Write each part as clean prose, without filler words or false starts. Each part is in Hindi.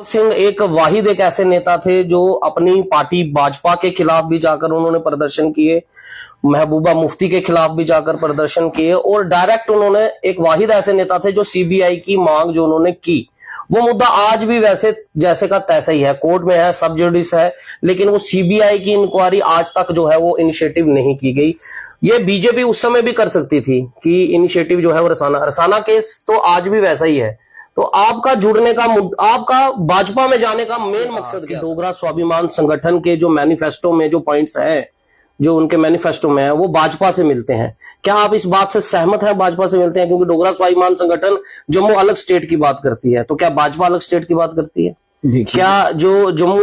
सिंह एक वाहिद एक ऐसे नेता थे जो अपनी पार्टी भाजपा के खिलाफ भी जाकर उन्होंने प्रदर्शन किए, महबूबा मुफ्ती के खिलाफ भी जाकर प्रदर्शन किए और डायरेक्ट उन्होंने एक वाहिद ऐसे नेता थे जो सीबीआई की मांग जो उन्होंने की, वो मुद्दा आज भी वैसे जैसे का तैसा ही है, कोर्ट में है, सब जुडिस है, लेकिन वो सीबीआई की इंक्वायरी आज तक जो है वो इनिशिएटिव नहीं की गई। ये बीजेपी उस समय भी कर सकती थी कि इनिशिएटिव जो है वो रसाना केस तो आज भी वैसा ही है। तो आपका जुड़ने का आपका भाजपा में जाने का मेन मकसद क्या? डोगरा स्वाभिमान संगठन के जो मैनिफेस्टो में जो पॉइंट्स हैं, जो उनके मैनिफेस्टो में है, वो भाजपा से मिलते हैं। क्या आप इस बात से सहमत हैं? भाजपा से मिलते हैं क्योंकि डोगरा स्वाभिमान संगठन जम्मू अलग स्टेट की बात करती है, तो क्या भाजपा अलग स्टेट की बात करती है? क्या जो जम्मू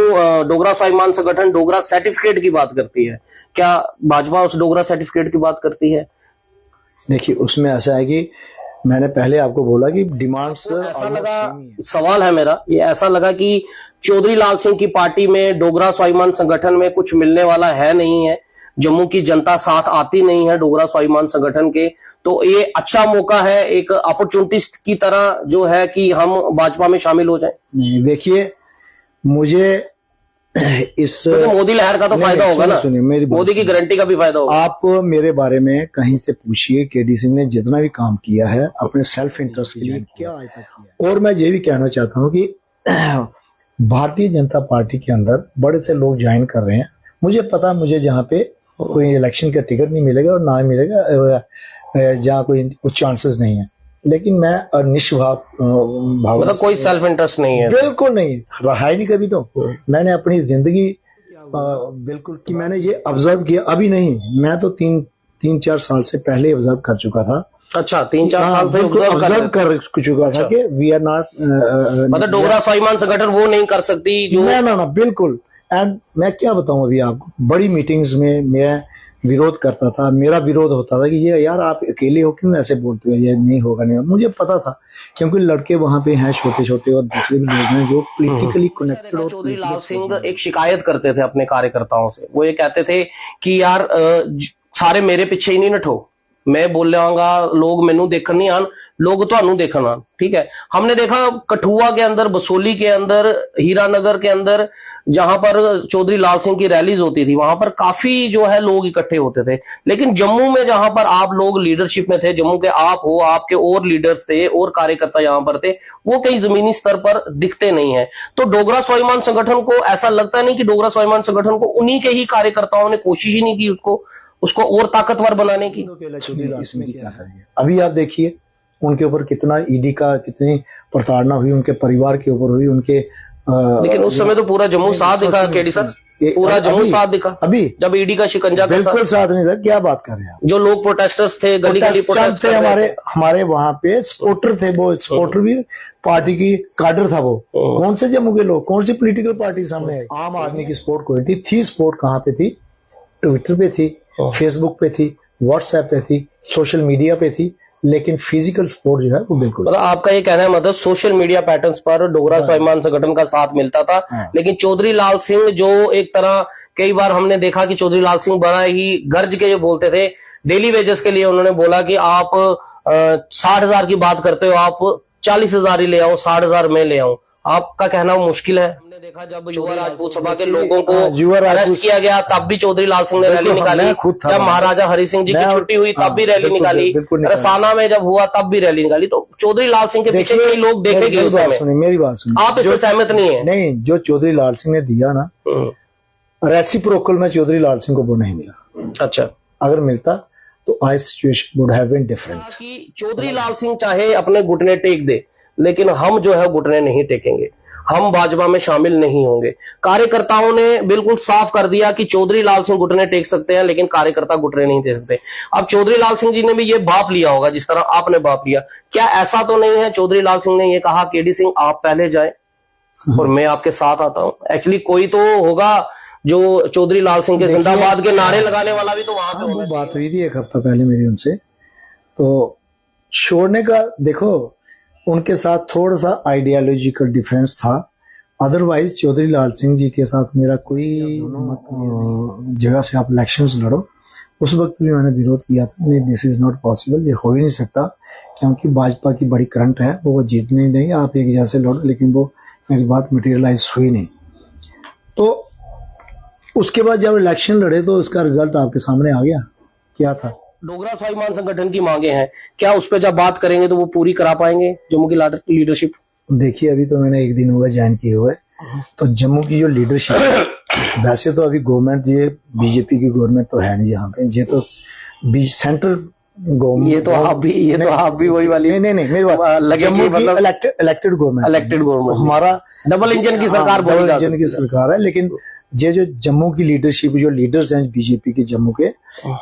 डोगरा स्वाभिमान संगठन डोगरा सर्टिफिकेट की बात करती है, क्या भाजपा उस डोगरा सर्टिफिकेट की बात करती है? देखिए, उसमें ऐसा है कि मैंने पहले आपको बोला कि डिमांड्स ऐसा लगा, सवाल है मेरा ये, ऐसा लगा कि चौधरी लाल सिंह की पार्टी में डोगरा स्वाभिमान संगठन में कुछ मिलने वाला है नहीं है, जम्मू की जनता साथ आती नहीं है डोगरा स्वाभिमान संगठन के, तो ये अच्छा मौका है एक अपॉर्चुनिटिस्ट की तरह जो है कि हम भाजपा में शामिल हो जाएं। नहीं, देखिए, मुझे इस तो मोदी लहर का तो फायदा होगा ना, मोदी की गारंटी का भी फायदा होगा। आप मेरे बारे में कहीं से पूछिए, केडी सिंह ने जितना भी काम किया है अपने सेल्फ इंटरेस्ट के लिए क्या आज तक किया। और मैं ये भी कहना चाहता हूँ कि भारतीय जनता पार्टी के अंदर बड़े से लोग ज्वाइन कर रहे हैं। मुझे पता, मुझे जहाँ पे कोई इलेक्शन का टिकट नहीं मिलेगा और ना ही मिलेगा जहाँ कोई कुछ चांसेस नहीं है, लेकिन मैं निष्भाव मतलब कोई सेल्फ इंटरेस्ट नहीं है, बिल्कुल नहीं रहा ही नहीं कभी। तो मैंने अपनी जिंदगी बिल्कुल कि मैंने ये ऑब्जर्व किया, अभी नहीं, मैं तो तीन चार साल से पहले ऑब्जर्व कर चुका था। अच्छा, 3-4 साल से ऑब्जर्व कर चुका था कि वी आर नॉट, मतलब डोगरा स्वाभिमान संगठन वो नहीं कर सकती जो ना बिल्कुल। एंड मैं क्या बताऊं अभी आपको, बड़ी मीटिंग्स में मैं विरोध करता था, मेरा विरोध होता था कि ये यार आप अकेले हो, क्यों ऐसे बोलते हो, ये नहीं होगा नहीं। मुझे पता था क्योंकि लड़के वहां पे हैं छोटे छोटे और दूसरे भी लोग हैं जो पॉलिटिकली कनेक्टेड। चौधरी लाल सिंह एक शिकायत करते थे अपने कार्यकर्ताओं से, वो ये कहते थे कि यार सारे मेरे पीछे ही नहीं नठो, मैं बोल रहा लोग मैनू देखन नहीं आन, लोग ਤੁਹਾਨੂੰ देखन आन। ठीक है, हमने देखा कठुआ के अंदर, बसोली के अंदर, हीरानगर के अंदर जहां पर चौधरी लाल सिंह की रैलीज होती थी, वहां पर काफी जो है लोग इकट्ठे होते थे। लेकिन जम्मू में जहां पर आप लोग लीडरशिप में थे, जम्मू के आप हो, आपके और लीडर्स थे और कार्यकर्ता यहां पर थे, वो कहीं जमीनी स्तर पर दिखते नहीं है। तो डोगरा स्वाभिमान संगठन को ऐसा लगता नहीं कि डोगरा स्वाभिमान संगठन को उन्हीं के ही कार्यकर्ताओं ने कोशिश ही नहीं की उसको और ताकतवर बनाने की। अभी आप देखिए उनके ऊपर कितना ईडी का कितनी प्रताड़ना हुई, उनके परिवार के ऊपर हुई, उनके लेकिन उस समय तो पूरा जम्मू साथ दिखा केडी सर, पूरा जम्मू साथ दिखा। अभी जब ईडी का शिकंजा बिल्कुल साथ नहीं था। क्या बात कर रहे हैं? जो लोग प्रोटेस्टर्स थे, गली गली प्रोटेस्ट थे, हमारे वहां पे सपोर्टर थे, वो सपोर्टर भी पार्टी की काडर था। वो कौन से जम्मू के लोग, कौन सी पॉलिटिकल पार्टी सामने आई? आम आदमी की सपोर्ट कोई थी सपोर्ट कहाँ पे थी? ट्विटर पे थी, फेसबुक पे थी, व्हाट्सएप पे थी, सोशल मीडिया पे थी, लेकिन फिजिकल सपोर्ट जो है वो बिल्कुल। मतलब आपका ये कहना है मतलब सोशल मीडिया पैटर्न्स पर डोगरा स्वाभिमान संगठन का साथ मिलता था, लेकिन चौधरी लाल सिंह जो एक तरह, कई बार हमने देखा कि चौधरी लाल सिंह बड़ा ही गर्ज के जो बोलते थे, डेली वेजेस के लिए उन्होंने बोला कि आप 60,000 की बात करते हो, आप 40,000 ही ले आओ, 60,000 मैं ले आऊं। आपका कहना वो मुश्किल है। हमने देखा जब युवा राजपूत सभा के लोगों को अरेस्ट किया गया तब भी चौधरी लाल सिंह ने रैली निकाली, जब महाराजा हरि सिंह जी की छुट्टी हुई तब भी रैली निकाली, रसाना में जब हुआ तब भी रैली निकाली। तो चौधरी लाल सिंह के पीछे कई लोग देखे गए। मेरी बात सुनिए, आप इससे सहमत नहीं है? नहीं, जो चौधरी लाल सिंह ने दिया ना रेसिप्रोकल में चौधरी लाल सिंह को वो नहीं मिला। अच्छा, अगर मिलता तो आज situation would have been different. कि चौधरी लाल सिंह चाहे अपने घुटने टेक दे, लेकिन हम जो है घुटने नहीं टेकेंगे, हम भाजपा में शामिल नहीं होंगे। कार्यकर्ताओं ने बिल्कुल साफ कर दिया कि चौधरी लाल सिंह घुटने टेक सकते हैं, लेकिन कार्यकर्ता घुटने नहीं टेक सकते। अब चौधरी लाल सिंह जी ने भी ये भाप लिया होगा जिस तरह आपने भाप लिया। क्या ऐसा तो नहीं है चौधरी लाल सिंह ने ये कहा केडी सिंह आप पहले जाएं और मैं आपके साथ आता हूं? एक्चुअली कोई तो होगा जो चौधरी लाल सिंह के जिंदाबाद के नारे लगाने वाला भी तो वहां पे वो बात हुई थी एक हफ्ता पहले मेरी उनसे, तो छोड़ने का देखो उनके साथ थोड़ा सा आइडियोलॉजिकल डिफरेंस था। अदरवाइज चौधरी लाल सिंह जी के साथ मेरा कोई जगह से आप इलेक्शंस लड़ो, उस वक्त भी मैंने विरोध किया था, नहीं दिस इज नॉट पॉसिबल, ये हो ही नहीं सकता, क्योंकि भाजपा की बड़ी करंट है, वो जीतने नहीं, आप एक जैसे लड़ो, लेकिन वो मेरी बात मटेरियलाइज हुई नहीं। तो उसके बाद जब इलेक्शन लड़े तो उसका रिजल्ट आपके सामने आ गया, क्या था। डोगरा स्वाभिमान संगठन की मांगे हैं, क्या उस पर जब बात करेंगे तो वो पूरी करा पाएंगे जम्मू की लीडरशिप? देखिए अभी तो मैंने एक दिन हुआ ज्वाइन किए हुए, तो जम्मू की जो लीडरशिप है, वैसे तो अभी गवर्नमेंट ये बीजेपी की गवर्नमेंट तो है नहीं यहाँ पे, ये तो सेंट्रल गवर्नमेंट। ये तो आप भी वही वाली नहीं मेरी बात लगे जम्मू कि की मतलब इलेक्टेड गवर्नमेंट हमारा डबल इंजन की सरकार बोली जा इंजन की सरकार है, लेकिन ये जो जम्मू की लीडरशिप, जो लीडर्स हैं बीजेपी के जम्मू के,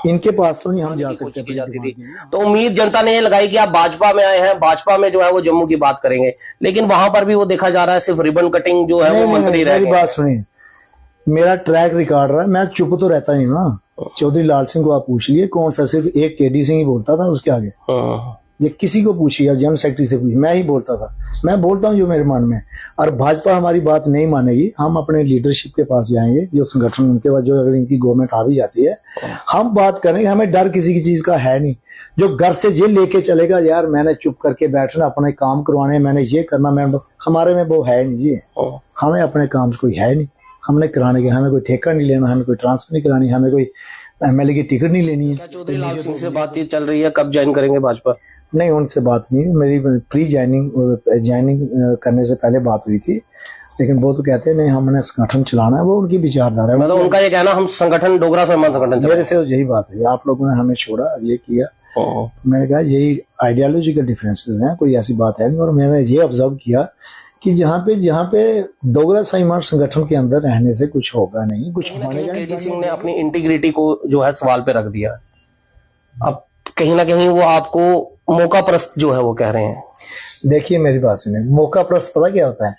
इनके पास तो नहीं हम जा सकते की जाती थी। तो उम्मीद जनता ने ये लगाई कि आप भाजपा में आए हैं, भाजपा में जो है वो जम्मू की बात करेंगे, लेकिन वहां पर भी वो देखा जा रहा है सिर्फ रिबन कटिंग जो है वो मंत्री रह गए। मेरी बात सुनिए, मेरा ट्रैक रिकॉर्ड रहा है, मैं चुप तो रहता नहीं ना। चौधरी लाल सिंह को आप पूछ लिए, कौन सा सिर्फ एक केडी सिंह ही बोलता था उसके आगे? ये किसी को पूछिए, जनरल सेक्रेटरी से पूछिए, मैं ही बोलता था। मैं बोलता हूँ जो मेरे मन में, और भाजपा हमारी बात नहीं मानेगी, हम अपने लीडरशिप के पास जाएंगे, जो संगठन उनके पास, जो अगर इनकी गवर्नमेंट आ भी जाती है, हम बात करेंगे। हमें डर किसी की चीज का है नहीं। जो घर से ये लेके चलेगा यार मैंने चुप करके बैठना, अपने काम करवाने, मैंने ये करना, मैं हमारे में वो है नहीं जी। हमें अपने काम कोई है नहीं, हमने कराने के, हमें कोई ठेका नहीं लेना, हमें कोई ट्रांसफर नहीं करानी, हमें कोई एमएलए की टिकट नहीं लेनी है। चौधरी लाल सिंह से बातचीत चल रही है, कब ज्वाइन करेंगे भाजपा? नहीं, उनसे बात नहीं, मेरी प्री ज्वाइनिंग करने से पहले बात हुई थी, लेकिन वो तो कहते हैं नहीं हमने संगठन चलाना है, वो उनकी विचारधारा है। मतलब उनका ये कहना हम संगठन डोगरा स्वाभिमान संगठन, मेरे से तो यही बात है, आप लोगों ने हमें छोड़ा, ये किया, तो मैंने कहा यही आइडियोलॉजिकल डिफरेंसेस हैं, कोई ऐसी बात है नहीं। और मैंने ये ऑब्जर्व किया कि जहाँ पे डोगरा स्वाभिमान संगठन के अंदर रहने से कुछ होगा नहीं, कुछ होने का। केडी सिंह ने अपनी इंटीग्रिटी को जो है सवाल पे रख दिया। अब कहीं ना कहीं वो आपको मौका प्रस्त जो है वो कह रहे हैं। देखिए मेरी बात सुनिए, मौका प्रस्त पता क्या होता है?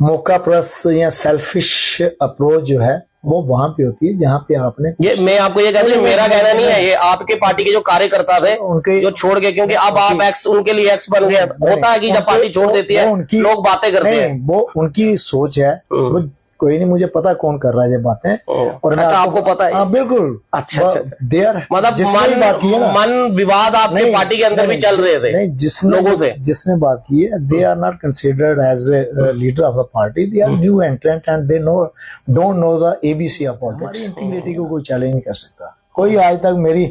मौका प्रस्त या सेल्फिश अप्रोच जो है वो वहां पे होती है जहाँ पे आपने, ये मैं आपको ये कहता हूँ, मेरा कहना नहीं है, ये आपके पार्टी के जो कार्यकर्ता थे उनके जो छोड़ गए, क्योंकि अब आप एक्स उनके लिए एक्स बन गए। होता है कि जब पार्टी छोड़ देती है लोग बातें करते हैं, वो उनकी सोच है। वो कोई नहीं, मुझे पता कौन कर रहा है ये बातें। और अच्छा, आपको पता है? हाँ बिल्कुल। अच्छा, देयर मतलब मन विवाद आपके पार्टी के अंदर भी चल रहे थे नहीं, लोगों से। जिसने बात की है, they are not considered as a leader of the party, they are new entrant and they don't know the ABC of politics. Integrity को कोई चैलेंज नहीं कर सकता कोई। आज तक मेरी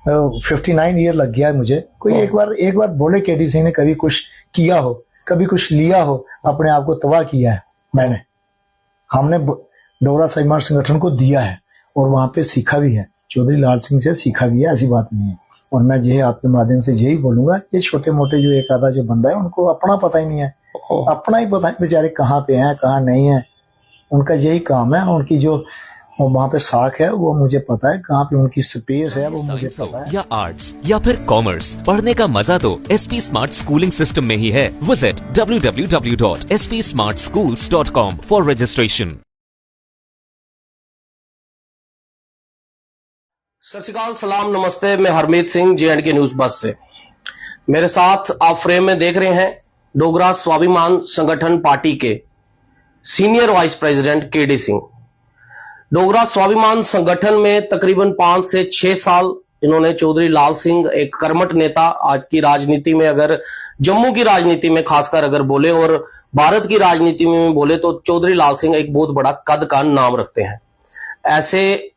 59 ईयर लग गया है मुझे। कोई एक बार बोले केडी सिंह ने कभी कुछ किया हो, कभी कुछ लिया हो, अपने आप को तबाह किया है, हमने डोगरा स्वाभिमान संगठन को दिया है और वहां पे सीखा भी है, चौधरी लाल सिंह से सीखा भी है, ऐसी बात नहीं है। और मैं यही आपके माध्यम से यही बोलूंगा, ये छोटे मोटे जो एक आधा जो बंदा है उनको अपना पता ही नहीं है, अपना ही पता है बेचारे कहाँ पे हैं कहाँ नहीं है। उनका यही काम है, उनकी जो वहां पे साख है वो मुझे पता है, कहाँ पे उनकी स्पेस है वो मुझे पता है। या आर्ट्स या फिर कॉमर्स, पढ़ने का मजा तो SP स्मार्ट स्कूलिंग सिस्टम में ही है। Visit www.spsmartschools.com for registration. सत श्री अकाल, सलाम, नमस्ते। मैं हरमीत सिंह, J&K न्यूज बस से। मेरे साथ आप फ्रेम में देख रहे हैं डोगरा स्वाभिमान संगठन पार्टी के senior vice president KD Singh. Dogra Swabhiman संगठन में तकरीबन 5 से 6 साल इन्होंने, चौधरी लाल सिंह एक कर्मठ नेता, आज की राजनीति में, अगर जम्मू की राजनीति में खासकर अगर बोले और भारत की राजनीति में बोले तो चौधरी लाल सिंह एक बहुत बड़ा कद का नाम रखते हैं। ऐसे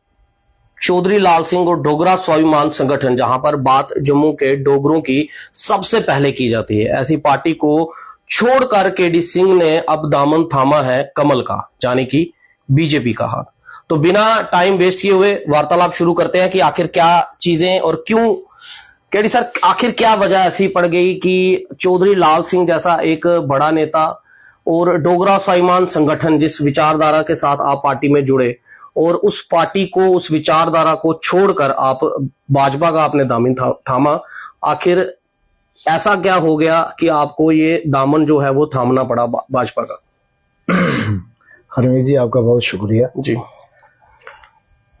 चौधरी लाल सिंह और डोगरा स्वाभिमान संगठन, जहां पर बात जम्मू के डोगरों की सबसे पहले की जाती है, ऐसी पार्टी को छोड़कर केडी सिंह ने अब दामन थामा है कमल का, यानी कि बीजेपी का हाथ। तो बिना टाइम वेस्ट किए हुए वार्तालाप शुरू करते हैं कि आखिर क्या चीजें और क्यों, केडी सर, आखिर क्या वजह ऐसी पड़ गई कि चौधरी लाल सिंह जैसा एक बड़ा नेता और डोगरा स्वाभिमान संगठन जिस विचारधारा के साथ आप पार्टी में जुड़े, और उस पार्टी को, उस विचारधारा को छोड़कर आप भाजपा का आपने दामन थामा, आखिर ऐसा क्या हो गया कि आपको ये दामन जो है वो थामना पड़ा भाजपा का? हरमीत जी, आपका बहुत शुक्रिया जी।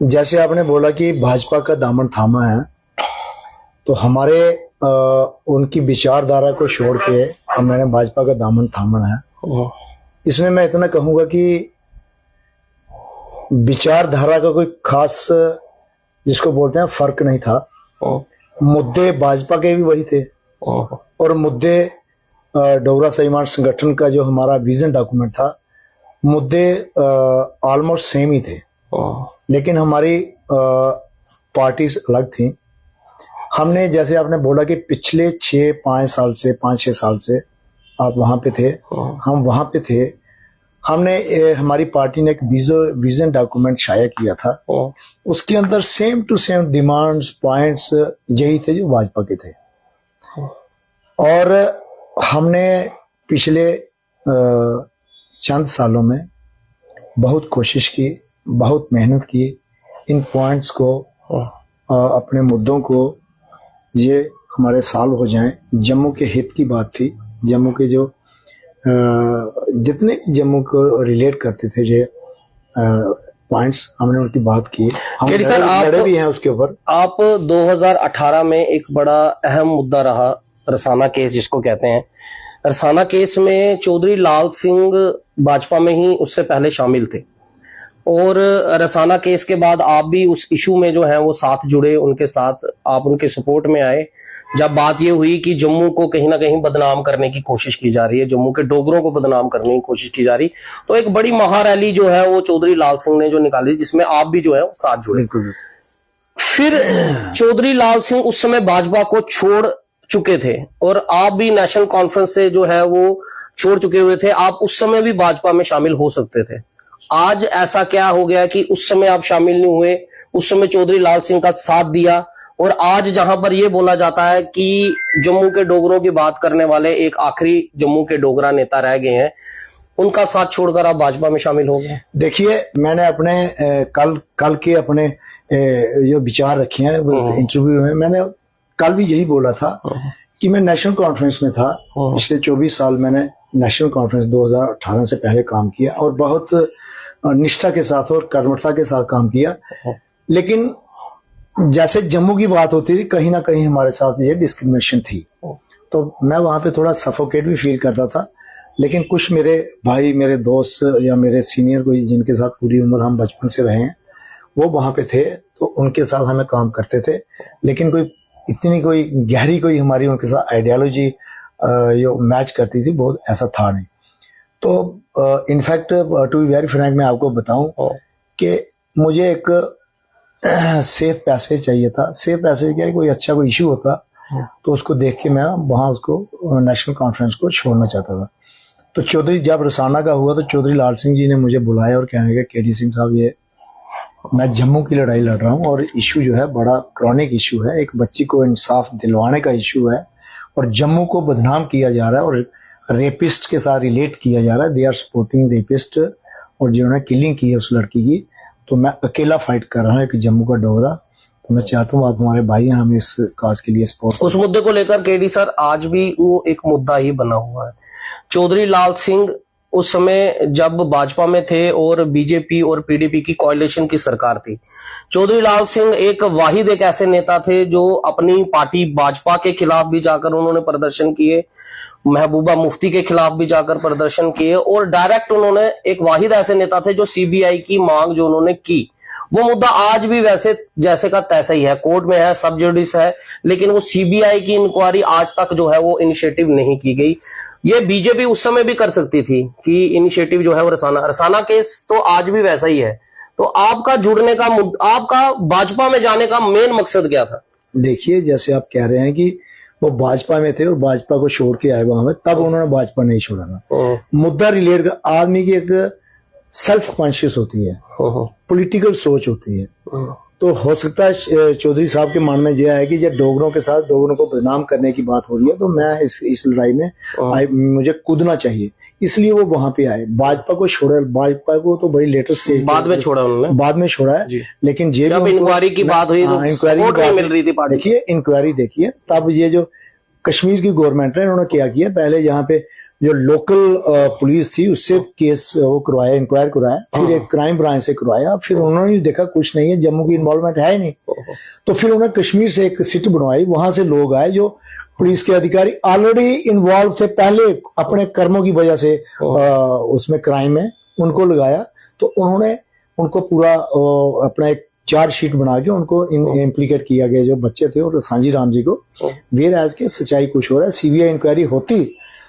जैसे आपने बोला कि भाजपा का दामन थामा है, तो हमारे उनकी विचारधारा को छोड़ के मैंने भाजपा का दामन थामा है। इसमें मैं इतना कहूंगा कि विचारधारा का कोई खास, जिसको बोलते हैं, फर्क नहीं था। मुद्दे भाजपा के भी वही थे और मुद्दे डोगरा स्वाभिमान संगठन का जो हमारा विजन डॉक्यूमेंट था, मुद्दे ऑलमोस्ट सेम ही थे, लेकिन हमारी पार्टीज अलग थी। हमने, जैसे आपने बोला कि पिछले 5-6 साल से आप वहां पे थे, हम वहां पे थे। हमने हमारी पार्टी ने एक विजन डॉक्यूमेंट शाया किया था, उसके अंदर same to same demands points यही थे जो भाजपा के थे। और हमने पिछले चंद सालों में बहुत कोशिश की, बहुत मेहनत की, इन पॉइंट्स को, अपने मुद्दों को, ये हमारे सॉल्व हो जाएं। जम्मू के हित की बात थी, जम्मू के जो जितने जम्मू को रिलेट करते थे ये पॉइंट्स, हमने उनकी बात की। हम लड़े भी हैं उसके ऊपर। आप 2018 में एक बड़ा अहम मुद्दा रहा रसाना केस जिसको कहते हैं। रसाना केस में चौधरी लाल सिंह भाजपा में ही उससे पहले शामिल थे, और रसाना केस के बाद आप भी उस इशू में जो है वो साथ जुड़े, उनके साथ आप उनके सपोर्ट में आए। जब बात ये हुई कि जम्मू को कहीं ना कहीं बदनाम करने की कोशिश की जा रही है, जम्मू के डोगरों को बदनाम करने की कोशिश की जा रही, तो एक बड़ी महारैली जो है वो चौधरी लाल सिंह ने जो निकाली, जिसमें आप भी जो है वो साथ जुड़े। फिर चौधरी लाल सिंह उस समय भाजपा को छोड़ चुके थे, और आप भी नेशनल कॉन्फ्रेंस से जो है वो छोड़ चुके हुए थे। आप उस समय भी भाजपा में शामिल हो सकते थे। आज ऐसा क्या हो गया कि उस समय आप शामिल नहीं हुए, उस समय चौधरी लाल सिंह का साथ दिया, और आज जहां पर यह बोला जाता है कि जम्मू के डोगरों की बात करने वाले एक आखिरी जम्मू के डोगरा नेता रह गए हैं, उनका साथ छोड़कर आप भाजपा में शामिल हो गए? देखिए, मैंने अपने कल के अपने जो विचार रखे हैं इंटरव्यू में, मैंने कल भी यही बोला था कि मैं नेशनल कॉन्फ्रेंस में था। पिछले 24 साल मैंने नेशनल कॉन्फ्रेंस 2018 से पहले काम किया, और बहुत निष्ठा के साथ और कर्मठता के साथ काम किया। लेकिन जैसे जम्मू की बात होती थी, कहीं ना कहीं हमारे साथ ये डिस्क्रिमिनेशन थी, तो मैं वहां पे थोड़ा सफोकेट भी फील करता था। लेकिन कुछ मेरे भाई, मेरे दोस्त या मेरे सीनियर कोई जिनके साथ पूरी उम्र हम बचपन से रहे हैं, वो वहां पे थे, तो उनके साथ हमें काम करते थे। लेकिन कोई इतनी कोई गहरी कोई हमारी उनके साथ आइडियोलॉजी जो मैच करती थी, बहुत ऐसा था नहीं। तो in fact to be very frank, मैं आपको बताऊं कि मुझे एक सेफ पैसेज चाहिए था। सेफ पैसेज क्या है, कोई अच्छा कोई इशू होता तो उसको देख के मैं वहां उसको नेशनल कॉन्फ्रेंस को छोड़ना चाहता था। तो चौधरी, जब रसाना का हुआ तो चौधरी लाल सिंह जी ने मुझे बुलाया और कहने लगे, केडी सिंह साहब, ये मैं जम्मू की लड़ाई लड़ रहा हूँ, और इशू जो है बड़ा क्रॉनिक इशू है, एक बच्ची को इंसाफ दिलवाने का इशू है, और जम्मू को बदनाम किया जा रहा है और रेपिस्ट के साथ रिलेट किया जा रहा है। दे आर सपोर्टिंग रेपिस्ट, और जिन्होंने किलिंग की है उस लड़की की। तो मैं अकेला फाइट कर रहा हूँ, एक जम्मू का डोगरा। तो मैं चाहता हूँ आप हमारे भाई हैं, हम इस काज के लिए सपोर्ट। उस मुद्दे को लेकर केडी सर आज भी वो एक मुद्दा ही बना हुआ है। चौधरी लाल सिंह उस समय जब भाजपा में थे और बीजेपी और पीडीपी की कोalition की सरकार थी, चौधरी लाल सिंह एक वाहिद एक ऐसे नेता थे जो अपनी पार्टी भाजपा के खिलाफ भी जाकर उन्होंने प्रदर्शन किए, महबूबा मुफ्ती के खिलाफ भी जाकर प्रदर्शन किए, और डायरेक्ट उन्होंने एक वाहिद ऐसे नेता थे जो सीबीआई की मांग जो उन्होंने की, वो मुद्दा आज भी वैसे जैसे का तैसा ही है, कोर्ट में है, सब जुडिस है, लेकिन वो सीबीआई की इंक्वायरी आज तक जो है वो इनिशिएटिव नहीं की गई। ये बीजेपी उस समय भी कर सकती थी कि इनिशिएटिव जो है वो रसाना केस तो आज भी वैसा ही है। तो आपका जुड़ने का, आपका भाजपा में जाने का मेन मकसद क्या था? देखिए, जैसे आप कह रहे हैं कि वो भाजपा में थे और भाजपा को छोड़ के आए वहां में, तब उन्होंने भाजपा नहीं छोड़ा था। मुद्दा रिलेट कर, आदमी की एक सेल्फ कॉन्शियस होती है, पॉलिटिकल सोच होती है। तो हो सकता है चौधरी साहब के मन में यह है कि जब डोगरों के साथ डोगरों को बदनाम करने की बात हो रही है, तो मैं इस लड़ाई में मुझे कूदना चाहिए, इसलिए वो वहां पे आए। भाजपा को छोड़ा, भाजपा को तो बड़ी लेटर स्टेज बाद में छोड़ा उन्होंने, बाद में छोड़ा है। लेकिन ये जब इंक्वायरी की बात हुई, इंक्वायरी मिल रही थी, देखिए इंक्वायरी देखिए, तब ये जो कश्मीर की गवर्नमेंट है, इन्होंने क्या किया, पहले यहाँ पे जो लोकल पुलिस थी उससे केस वो करवाया, इंक्वायर करवाया, फिर एक क्राइम ब्रांच से करवाया, फिर उन्होंने देखा कुछ नहीं है, जम्मू की इन्वॉल्वमेंट है ही नहीं, तो फिर उन्होंने कश्मीर से एक सिट बनवाई, वहां से लोग आए जो पुलिस के अधिकारी ऑलरेडी इन्वॉल्व थे पहले अपने कर्मों की वजह से उसमें क्राइम में, उनको लगाया। तो उन्होंने उनको पूरा अपना एक चार्जशीट बना के उनको इम्प्लीकेट किया गया, जो बच्चे थे, और सांझी राम जी को। वेयर एज के सच्चाई कुछ हो रहा है, सीबीआई इंक्वायरी होती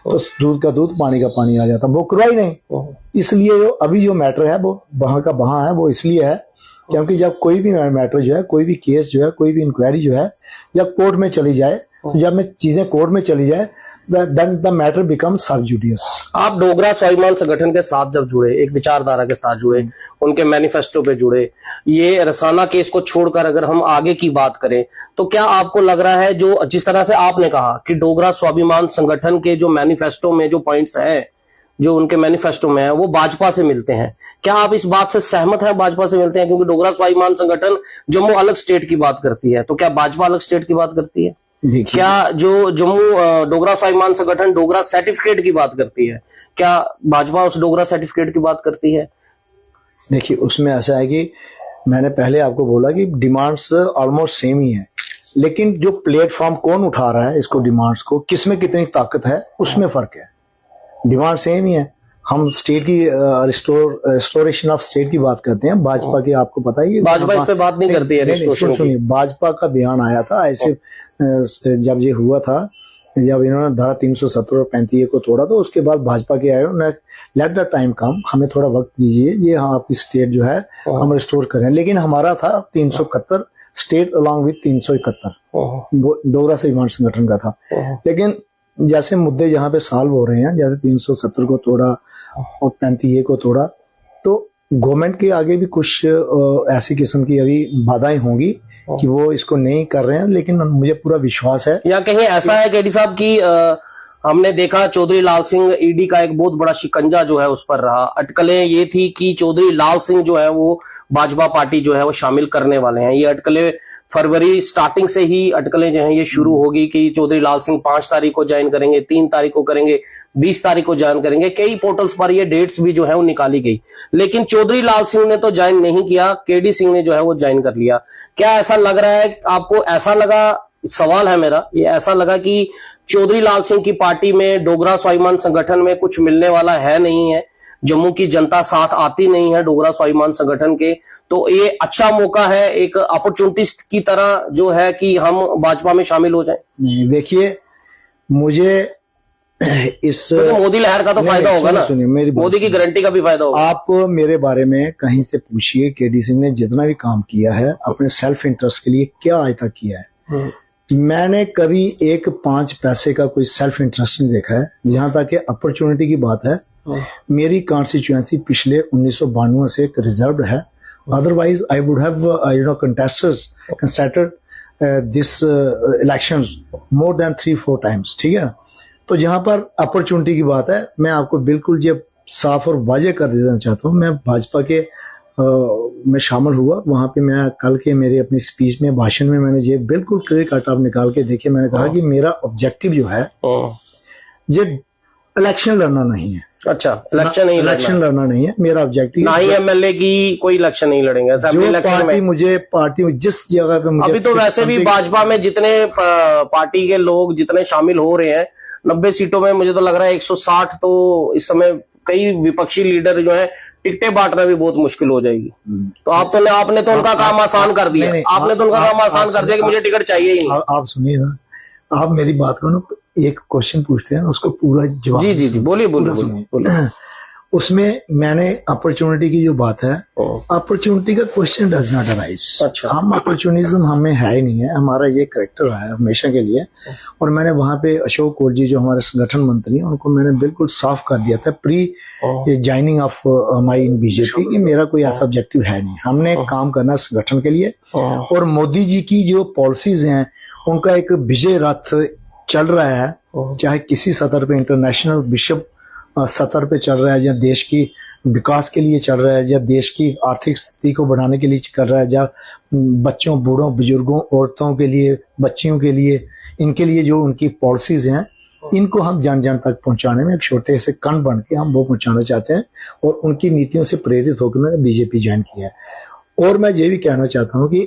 तो दूध का दूध पानी का पानी आ जाता, वो करवाई नहीं। इसलिए जो अभी जो मैटर है वो वहां का वहां है, वो इसलिए है क्योंकि जब कोई भी मैटर जो है, कोई भी केस जो है, कोई भी इंक्वायरी जो है जब कोर्ट में चली जाए, तो जब में चीजें कोर्ट में चली जाए, then the matter becomes sub judice। आप डोगरा स्वाभिमान संगठन के साथ जब जुड़े, एक विचारधारा के साथ जुड़े, उनके मैनिफेस्टो पे जुड़े, ये रसाना केस को छोड़कर अगर हम आगे की बात करें तो क्या आपको लग रहा है, जो जिस तरह से आपने कहा कि डोगरा स्वाभिमान संगठन के जो मैनिफेस्टो में जो पॉइंट्स हैं, जो उनके मैनिफेस्टो में है, वो भाजपा से मिलते हैं, क्या आप इस बात से सहमत हैं? भाजपा से मिलते हैं क्योंकि डोगरा स्वाभिमान संगठन जम्मू अलग स्टेट की बात करती है, तो क्या भाजपा अलग स्टेट की बात करती है? क्या जो जम्मू डोगरा स्वाभिमान संगठन डोगरा सर्टिफिकेट की बात करती है, क्या भाजपा उस डोगरा सर्टिफिकेट की बात करती है? देखिए, उसमें ऐसा है कि मैंने पहले आपको बोला कि डिमांड्स ऑलमोस्ट सेम ही है, लेकिन जो प्लेटफॉर्म कौन उठा रहा है इसको, डिमांड्स को, किसमें कितनी ताकत है, उसमें फर्क है। डिमांड सेम ही है। हम स्टेट की रिस्टोरेशन ऑफ स्टेट की बात करते हैं, भाजपा की आपको पता ही है, भाजपा इस पे बात नहीं करती है। सुनिए, भाजपा का बयान आया था ऐसे जब ये हुआ था, जब इन्होंने धारा 370 और 35 को तोड़ा, तो उसके बाद भाजपा के आए, उन्होंने लेट द टाइम कम, हमें थोड़ा वक्त दीजिए, ये हाँ आपकी स्टेट जो है हम रिस्टोर करें। लेकिन हमारा था 371 state along with 371 Dogra Swabhiman संगठन का था। लेकिन जैसे मुद्दे जहाँ पे सॉल्व हो रहे हैं, जैसे 370 को तोड़ा और 35 को तोड़ा, तो गवर्नमेंट के आगे भी कुछ ऐसी किस्म की अभी बाधाएं होंगी कि वो इसको नहीं कर रहे हैं, लेकिन मुझे पूरा विश्वास है। या कहीं ऐसा है केडी साहब की हमने देखा चौधरी लाल सिंह, ईडी का एक बहुत बड़ा शिकंजा जो है उस पर रहा, अटकलें ये थी कि चौधरी लाल सिंह जो है वो भाजपा पार्टी जो है वो शामिल करने वाले हैं। ये अटकलें फरवरी स्टार्टिंग से ही अटकलें जो हैं ये शुरू होगी कि चौधरी लाल सिंह 5 तारीख को ज्वाइन करेंगे, 3 तारीख को करेंगे, 20 तारीख को ज्वाइन करेंगे। कई पोर्टल्स पर ये डेट्स भी जो है वो निकाली गई, लेकिन चौधरी लाल सिंह ने तो ज्वाइन नहीं किया, केडी सिंह ने जो है वो ज्वाइन कर लिया। क्या ऐसा लग रहा है आपको? ऐसा लगा, सवाल है मेरा, ये ऐसा लगा कि चौधरी लाल सिंह की पार्टी में डोगरा स्वाभिमान संगठन में कुछ मिलने वाला है नहीं है, जम्मू की जनता साथ आती नहीं है डोगरा स्वाभिमान संगठन के, तो ये अच्छा मौका है एक अपॉर्चुनिटिस्ट की तरह जो है कि हम भाजपा में शामिल हो जाएं? नहीं, देखिए, मुझे इस तो मोदी लहर का तो फायदा होगा ना, सुनिए मेरी मोदी की गारंटी का भी फायदा होगा। आप मेरे बारे में कहीं से पूछिए, केडी सिंह ने जितना भी काम किया है अपने सेल्फ इंटरेस्ट के लिए, क्या आज तक किया है? मैंने कभी एक 5 पैसे का कोई सेल्फ इंटरेस्ट नहीं देखा है। जहां तक अपॉर्चुनिटी की बात है, मेरी कॉन्स्टिट्यूएंसी पिछले 1992 से एक रिजर्व्ड है, otherwise I would have contested this elections more than 3-4 times. ठीक है, तो जहां पर अपॉर्चुनिटी की बात है, मैं आपको बिल्कुल ये साफ और वाजे कर देना चाहता हूं, मैं भाजपा के में शामिल हुआ। वहां पे मैं कल के मेरे अपनी स्पीच में, भाषण में, मैंने ये बिल्कुल क्लियर कट आप निकाल के देखिए, मैंने कहा कि मेरा ऑब्जेक्टिव जो है ये इलेक्शन लड़ना नहीं है। अच्छा, इलेक्शन लड़ना नहीं है मेरा ऑब्जेक्टिव, ना ही एमएलए की कोई इलेक्शन नहीं लड़ेंगे। पार्टी में जिस जगह पे मुझे, अभी तो वैसे भी भाजपा में जितने पार्टी के लोग जितने शामिल हो रहे हैं, 90 सीटों में मुझे तो लग रहा है 160, तो इस समय कई विपक्षी लीडर जो है टिकटें बांटना भी बहुत मुश्किल हो जाएगी। तो आपने तो उनका काम आसान कर दिया, आपने तो उनका काम आसान कर दिया कि मुझे टिकट चाहिए ही नहीं। आप सुनिए ना, आप मेरी बात को ना, एक क्वेश्चन पूछते हैं उसको पूरा जवाब। जी बोलिए। उसमें मैंने अपॉर्चुनिटी की जो बात है, अपॉर्चुनिटी का क्वेश्चन डज नॉट अराइज। अच्छा, हम अपॉर्चुनिज्म हमें है ही नहीं है, हमारा ये करेक्टर है हमेशा के लिए। और मैंने वहां पे अशोक कोट जी जो हमारे संगठन मंत्री हैं, उनको मैंने बिल्कुल साफ कर दिया था pre joining of my in BJP कि मेरा कोई ऐसा ऑब्जेक्टिव है नहीं, हमने काम करना संगठन के लिए। और मोदी जी की जो पॉलिसीज हैं, उनका एक विजय रथ चल रहा है, चाहे किसी सतर पे, इंटरनेशनल विश्व सतर पे चल रहा है, या देश की विकास के लिए चल रहा है, या देश की आर्थिक स्थिति को बढ़ाने के लिए कर रहा है, या बच्चों, बूढ़ों, बुजुर्गों, औरतों के लिए, बच्चियों के लिए, इनके लिए जो उनकी पॉलिसीज हैं, इनको हम जन जन तक पहुंचाने में एक छोटे से कण बन के हम वो पहुंचाना चाहते हैं। और उनकी नीतियों से प्रेरित होकर मैंने बीजेपी ज्वाइन किया है। और मैं ये भी कहना चाहता हूँ कि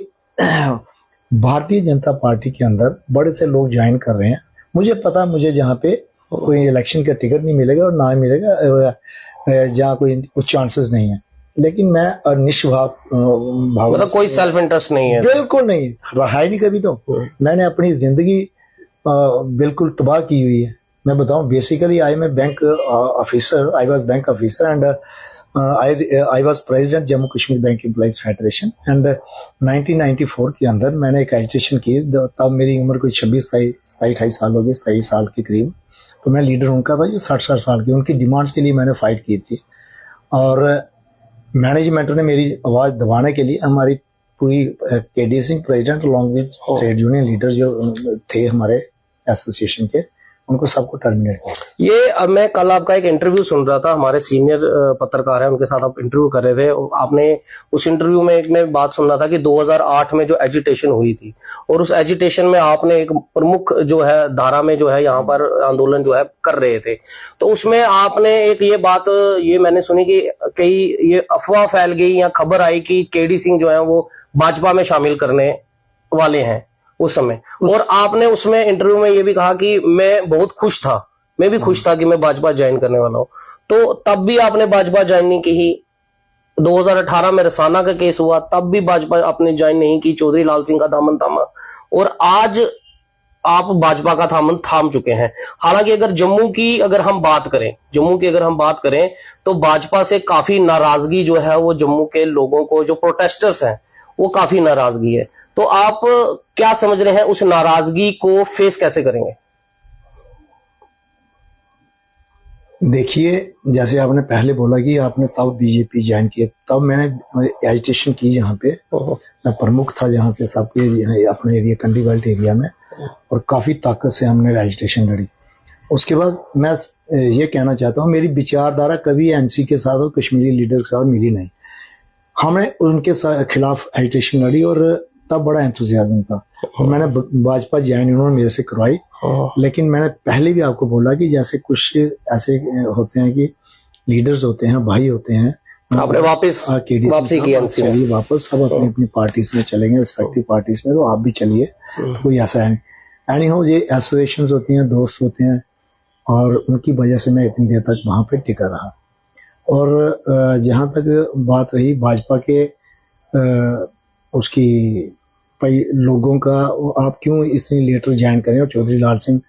भारतीय जनता पार्टी के अंदर बड़े से लोग ज्वाइन कर रहे हैं। मुझे पता, मुझे जहाँ पे कोई इलेक्शन का टिकट नहीं मिलेगा और ना ही मिलेगा जहाँ कोई कुछ चांसेस नहीं है, लेकिन मैं निष्भाव मतलब कोई सेल्फ इंटरेस्ट नहीं है, बिल्कुल नहीं रहा ही नहीं कभी। तो मैंने अपनी जिंदगी बिल्कुल तबाह की हुई है, मैं बताऊं, basically I am a bank officer, I was bank officer and I was president Jammu Kashmir bank employees federation and 1994 के अंदर मैंने एक एजिटेशन की। तब मेरी उम्र कोई 26-28 साल हो गई, 27 साल के करीब। तो मैं लीडर उनका था जो 60 साल की, उनकी डिमांड्स के लिए मैंने फाइट की थी। और मैनेजमेंट ने मेरी आवाज़ दबाने के लिए हमारी पूरी KD Singh president along with trade union leader जो थे हमारे एसोसिएशन के, उनको सबको टर्मिनेट किया। ये अब मैं कल आपका एक इंटरव्यू सुन रहा था, हमारे सीनियर पत्रकार हैं उनके साथ आप इंटरव्यू कर रहे थे। आपने उस इंटरव्यू में एक मैं बात सुन रहा था कि 2008 में जो एजिटेशन हुई थी और उस एजिटेशन में आपने एक प्रमुख जो है धारा में जो है यहाँ पर आंदोलन जो है कर रहे थे, तो उसमें आपने एक ये बात ये मैंने सुनी कि कई ये अफवाह फैल गई या खबर आई कि केडी सिंह जो है वो भाजपा में शामिल करने वाले हैं उस समय, और आपने उसमें इंटरव्यू में ये भी कहा कि मैं बहुत खुश था, मैं भी खुश था कि मैं भाजपा ज्वाइन करने वाला हूं। तो तब भी आपने भाजपा ज्वाइन नहीं की। 2018 में रसाना का केस हुआ, तब भी भाजपा आपने ज्वाइन नहीं की, चौधरी लाल सिंह का दामन थामा, और आज आप भाजपा का दामन थाम चुके हैं। हालांकि अगर जम्मू की अगर हम बात करें तो भाजपा से काफी नाराजगी जो है वो जम्मू के लोगों को, जो प्रोटेस्टर्स हैं, वो काफी नाराजगी है। तो आप क्या समझ रहे हैं, उस नाराजगी को फेस कैसे करेंगे? देखिए, जैसे आपने पहले बोला कि आपने तब बीजेपी ज्वाइन किया, तब मैंने एजिटेशन की, यहाँ पे मैं प्रमुख था जहाँ पे सबके अपने एरिया कंडी बेल्ट एरिया में, और काफी ताकत से हमने एजिटेशन लड़ी। उसके बाद मैं ये कहना चाहता हूँ, मेरी विचारधारा कभी एनसी के साथ और कश्मीरी लीडर के साथ मिली नहीं। हमने उनके खिलाफ एजिटेशन लड़ी और तब बड़ा एंथुसियाज्म था, और मैंने भाजपा ज्वाइन उन्होंने मेरे से करवाई। लेकिन मैंने पहले भी आपको बोला कि जैसे कुछ ऐसे होते हैं कि लीडर्स होते हैं, भाई होते हैं, आपने वापसी की, चलिए वापस सब अपनी अपनी पार्टीज में चलेंगे, रिस्पेक्टिव पार्टीज में, तो आप भी चलिए, तो कोई ऐसा है एनी हो। ये एसोसिएशंस होती हैं, दोस्त होते हैं, और उनकी वजह से मैं इतनी देर तक वहां पे टिका रहा। और जहां तक बात रही भाजपा के उसकी लोगों का, आप क्यों इतनी लेटर ज्वाइन करें, और चौधरी लाल सिंह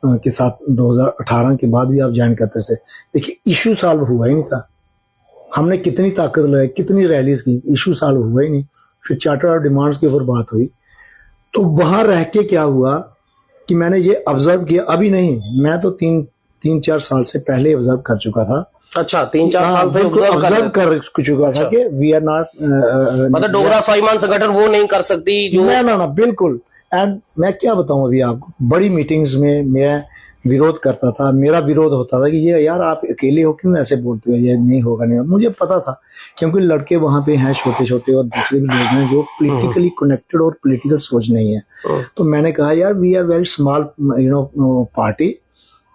के साथ 2018 के बाद भी आप ज्वाइन करते थे। देखिए, इशू सॉल्व हुआ ही नहीं था। हमने कितनी ताकत लगाई, कितनी रैलीज की, इशू सॉल्व हुआ ही नहीं। फिर चार्टर ऑफ डिमांड्स के ऊपर बात हुई, तो वहां रह के क्या हुआ कि मैंने ये ऑब्जर्व किया, अभी नहीं, मैं तो 3-4 साल से पहले ऑब्जर्व कर चुका था। अच्छा, 3-4 साल से ऑब्जर्व कर चुका था कि वी आर नॉट, मतलब डोगरा स्वाभिमान संगठन वो नहीं कर सकती जो ना बिल्कुल। एंड मैं क्या बताऊं अभी आपको, बड़ी मीटिंग्स में मैं विरोध करता था, मेरा विरोध होता था कि ये यार आप अकेले हो, क्यों ऐसे बोलते हो, ये नहीं होगा, नहीं होगा। मुझे पता था, क्योंकि लड़के वहां पे हैं छोटे छोटे, और दूसरे भी लोग हैं जो पॉलिटिकली कनेक्टेड और पॉलिटिकल सोच नहीं है। तो मैंने कहा यार we are very small party,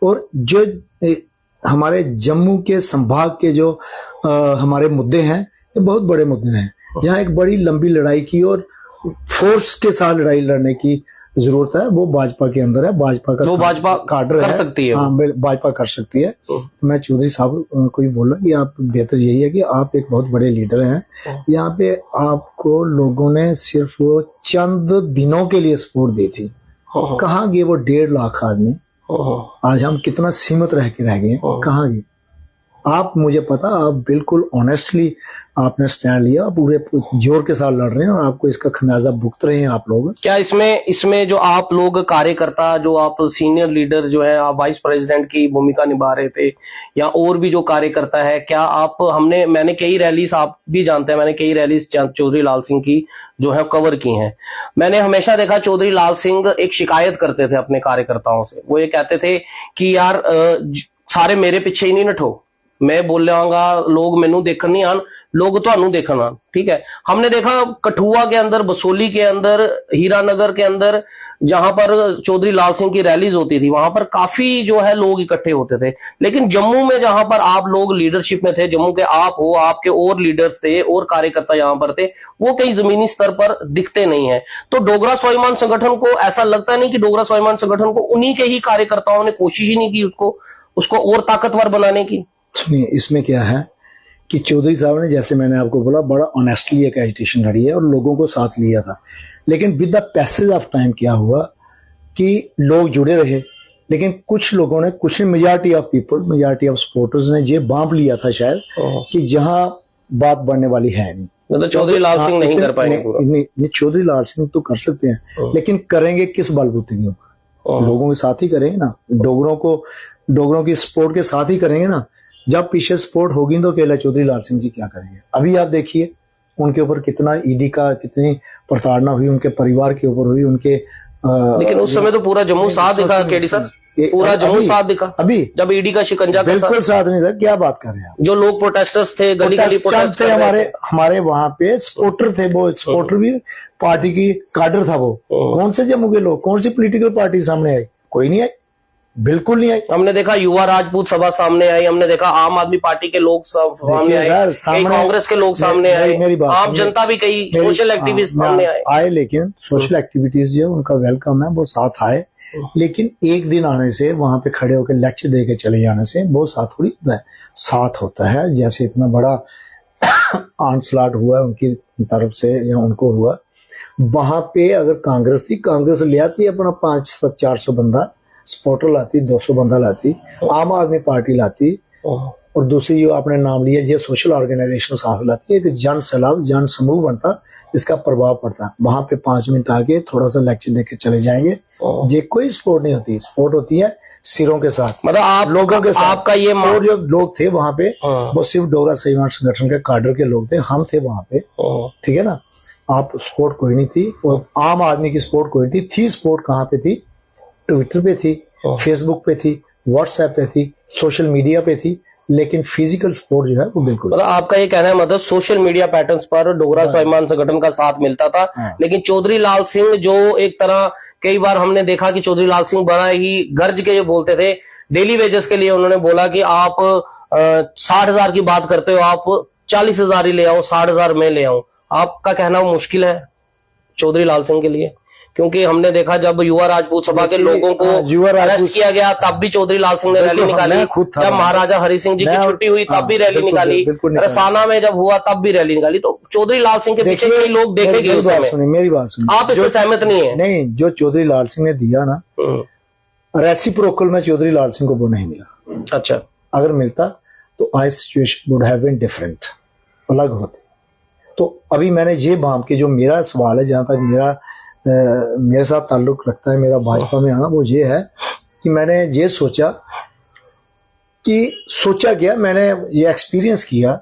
और जो हमारे जम्मू के संभाग के जो हमारे मुद्दे हैं, ये बहुत बड़े मुद्दे हैं, जहाँ एक बड़ी लंबी लड़ाई की और फोर्स के साथ लड़ाई लड़ने की जरूरत है। वो भाजपा के अंदर है, भाजपा का, वो भाजपा काडर कर सकती है। हाँ, भाजपा कर सकती है। तो मैं चौधरी साहब को भी बोला कि आप, बेहतर यही है कि आप एक बहुत बड़े लीडर हैं, यहाँ पे आपको लोगों ने सिर्फ वो चंद दिनों के लिए सपोर्ट दी थी। कहाँ गए वो 1.5 लाख आदमी? आज हम कितना सीमित रह गए, कहाँ गए? आप, मुझे पता, आप बिल्कुल ऑनेस्टली आपने स्टैंड लिया, पूरे जोर के साथ लड़ रहे हैं, और आपको इसका खमियाजा भुगत रहे हैं आप लोग। क्या इसमें जो आप लोग कार्यकर्ता, जो आप सीनियर लीडर जो है, आप वाइस प्रेसिडेंट की भूमिका निभा रहे थे, या और भी जो कार्यकर्ता है, क्या आप, मैंने कई रैलीज, आप भी जानते हैं, मैंने कई रैलीज चौधरी लाल सिंह की जो है कवर की हैं। मैंने हमेशा देखा चौधरी लाल सिंह एक शिकायत करते थे अपने कार्यकर्ताओं से, वो ये कहते थे कि यार सारे मेरे पीछे ही नहीं नठो, मैं बोलांगा लोग मैनू देखन नहीं आन, लोग ਤੁਹਾਨੂੰ देखन आन। ठीक है, हमने देखा कठुआ के अंदर, बसोली के अंदर, हीरानगर के अंदर, जहां पर चौधरी लाल सिंह की रैलीज होती थी, वहां पर काफी जो है लोग इकट्ठे होते थे। लेकिन जम्मू में जहां पर आप लोग लीडरशिप में थे, जम्मू के आप हो, आपके और लीडर्स थे और कार्यकर्ता यहां पर थे, वो कहीं जमीनी स्तर पर दिखते नहीं है। तो डोगरा स्वाभिमान संगठन को ऐसा लगता नहीं कि डोगरा स्वाभिमान संगठन को उन्हीं के ही कार्यकर्ताओं ने कोशिश ही नहीं की उसको और ताकतवर बनाने की? सुनिए, इसमें क्या है कि चौधरी साहब ने, जैसे मैंने आपको बोला, बड़ा ऑनेस्टली एक एजिटेशन लड़ी है और लोगों को साथ लिया था। लेकिन with the passage of time क्या हुआ कि लोग जुड़े रहे, लेकिन कुछ लोगों ने, कुछ majority of people, majority of supporters ने ये बांप लिया था शायद कि जहां बात बढ़ने वाली है नहीं, मतलब चौधरी लाल सिंह नहीं कर पाएंगे पूरा। नहीं, चौधरी लाल सिंह तो कर सकते हैं, लेकिन करेंगे किस बलबूते के ऊपर? लोगों के साथ ही करेंगे ना, डोगरों की सपोर्ट के साथ ही करेंगे ना। जब पीछे सपोर्ट होगी तो अकेला चौधरी लाल सिंह जी क्या करेंगे? अभी आप देखिए उनके ऊपर कितना ईडी का, कितनी प्रताड़ना हुई, उनके परिवार के ऊपर हुई, उनके लेकिन उस समय तो पूरा जम्मू साथ दिखा केडी सर, पूरा जम्मू साथ दिखा। अभी जब ईडी का शिकंजा बिल्कुल साथ नहीं था। क्या बात कर रहे हैं आप? जो लोग प्रोटेस्टर्स थे, गली गली प्रोटेस्ट थे, हमारे वहां पे सपोर्टर थे, वो सपोर्टर भी पार्टी की काडर था। वो कौन से जम्मू के लोग, कौन सी पॉलिटिकल पार्टी सामने आई? कोई नहीं आई, बिल्कुल नहीं आई। हमने देखा युवा राजपूत सभा सामने आई, हमने देखा आम आदमी पार्टी के लोग सब सामने आए, कई कांग्रेस के लोग सामने आए, आम जनता भी, कई सोशल एक्टिविस्ट सामने आए। लेकिन सोशल एक्टिविटीज जो उनका वेलकम है, वो साथ आए। लेकिन एक दिन आने से, वहां पे खड़े होकर लेक्चर दे के चले जाने से वो साथ थोड़ी होता है। साथ होता है, जैसे इतना बड़ा आंसलाट हुआ उनकी तरफ से या उनको हुआ, वहां पे अगर कांग्रेस थी, कांग्रेस ले आती अपना 500-400 बंदा, सपोर्टर लाती, 200 बंदा लाती, आम आदमी पार्टी लाती, और दूसरी जो आपने नाम लिया, ये सोशल ऑर्गेनाइजेशन साथ लाती, एक जन सैलाब, जन समूह बनता, इसका प्रभाव पड़ता। वहां पे 5 मिनट आके थोड़ा सा लेक्चर देके चले जाएंगे। ये कोई सपोर्ट नहीं होती, सपोर्ट होती है सिरों के साथ, मतलब आप लोगों के साथ। आपका ये और जो लोग थे वहां पे, वो सिर्फ डोगरा स्वाभिमान संगठन के काडर के लोग थे, हम थे वहां पे, ठीक है ना। आप सपोर्ट कोई नहीं थी, और आम आदमी की सपोर्ट कोई नहीं थी। सपोर्ट कहाँ पे थी? ट्विटर पे थी, फेसबुक पे थी, व्हाट्सएप पे थी, सोशल मीडिया पे थी, लेकिन फिजिकल सपोर्ट जो है वो बिल्कुल। मतलब आपका ये कहना है, मतलब सोशल मीडिया पैटर्न्स पर डोगरा स्वाभिमान संगठन का साथ मिलता था, लेकिन चौधरी लाल सिंह जो एक तरह, कई बार हमने देखा कि चौधरी लाल सिंह बड़ा ही गर्ज के जो बोलते थे, डेली वेजेस के लिए उन्होंने बोला कि आप 60,000 की बात करते हो, आप 40,000 ही ले आओ, 60,000 मैं ले आऊं। आपका कहना मुश्किल है चौधरी लाल सिंह के लिए? क्योंकि हमने देखा जब युवा राजपूत सभा के लोगों को अरेस्ट किया गया, तब भी चौधरी लाल सिंह ने रैली निकाली। जब महाराजा हरि सिंह जी की छुट्टी हुई तब भी रैली निकाली, रसाना में जब हुआ तब भी रैली निकाली। तो चौधरी लाल सिंह के पीछे कई लोग देखे गए उस समय। मेरी बात सुनिए, आप इससे सहमत नहीं है? नहीं, जो चौधरी लाल सिंह ने दिया ना, रेसिप्रोकल में चौधरी लाल सिंह को वो नहीं मिला। अच्छा, अगर मिलता तो आज situation would have been different, अलग होती। तो अभी मैंने ये बाम के, जो मेरा सवाल है, जहां तक मेरे साथ ताल्लुक रखता है, मेरा भाजपा में आना, वो ये है कि मैंने ये सोचा क्या, मैंने ये एक्सपीरियंस किया,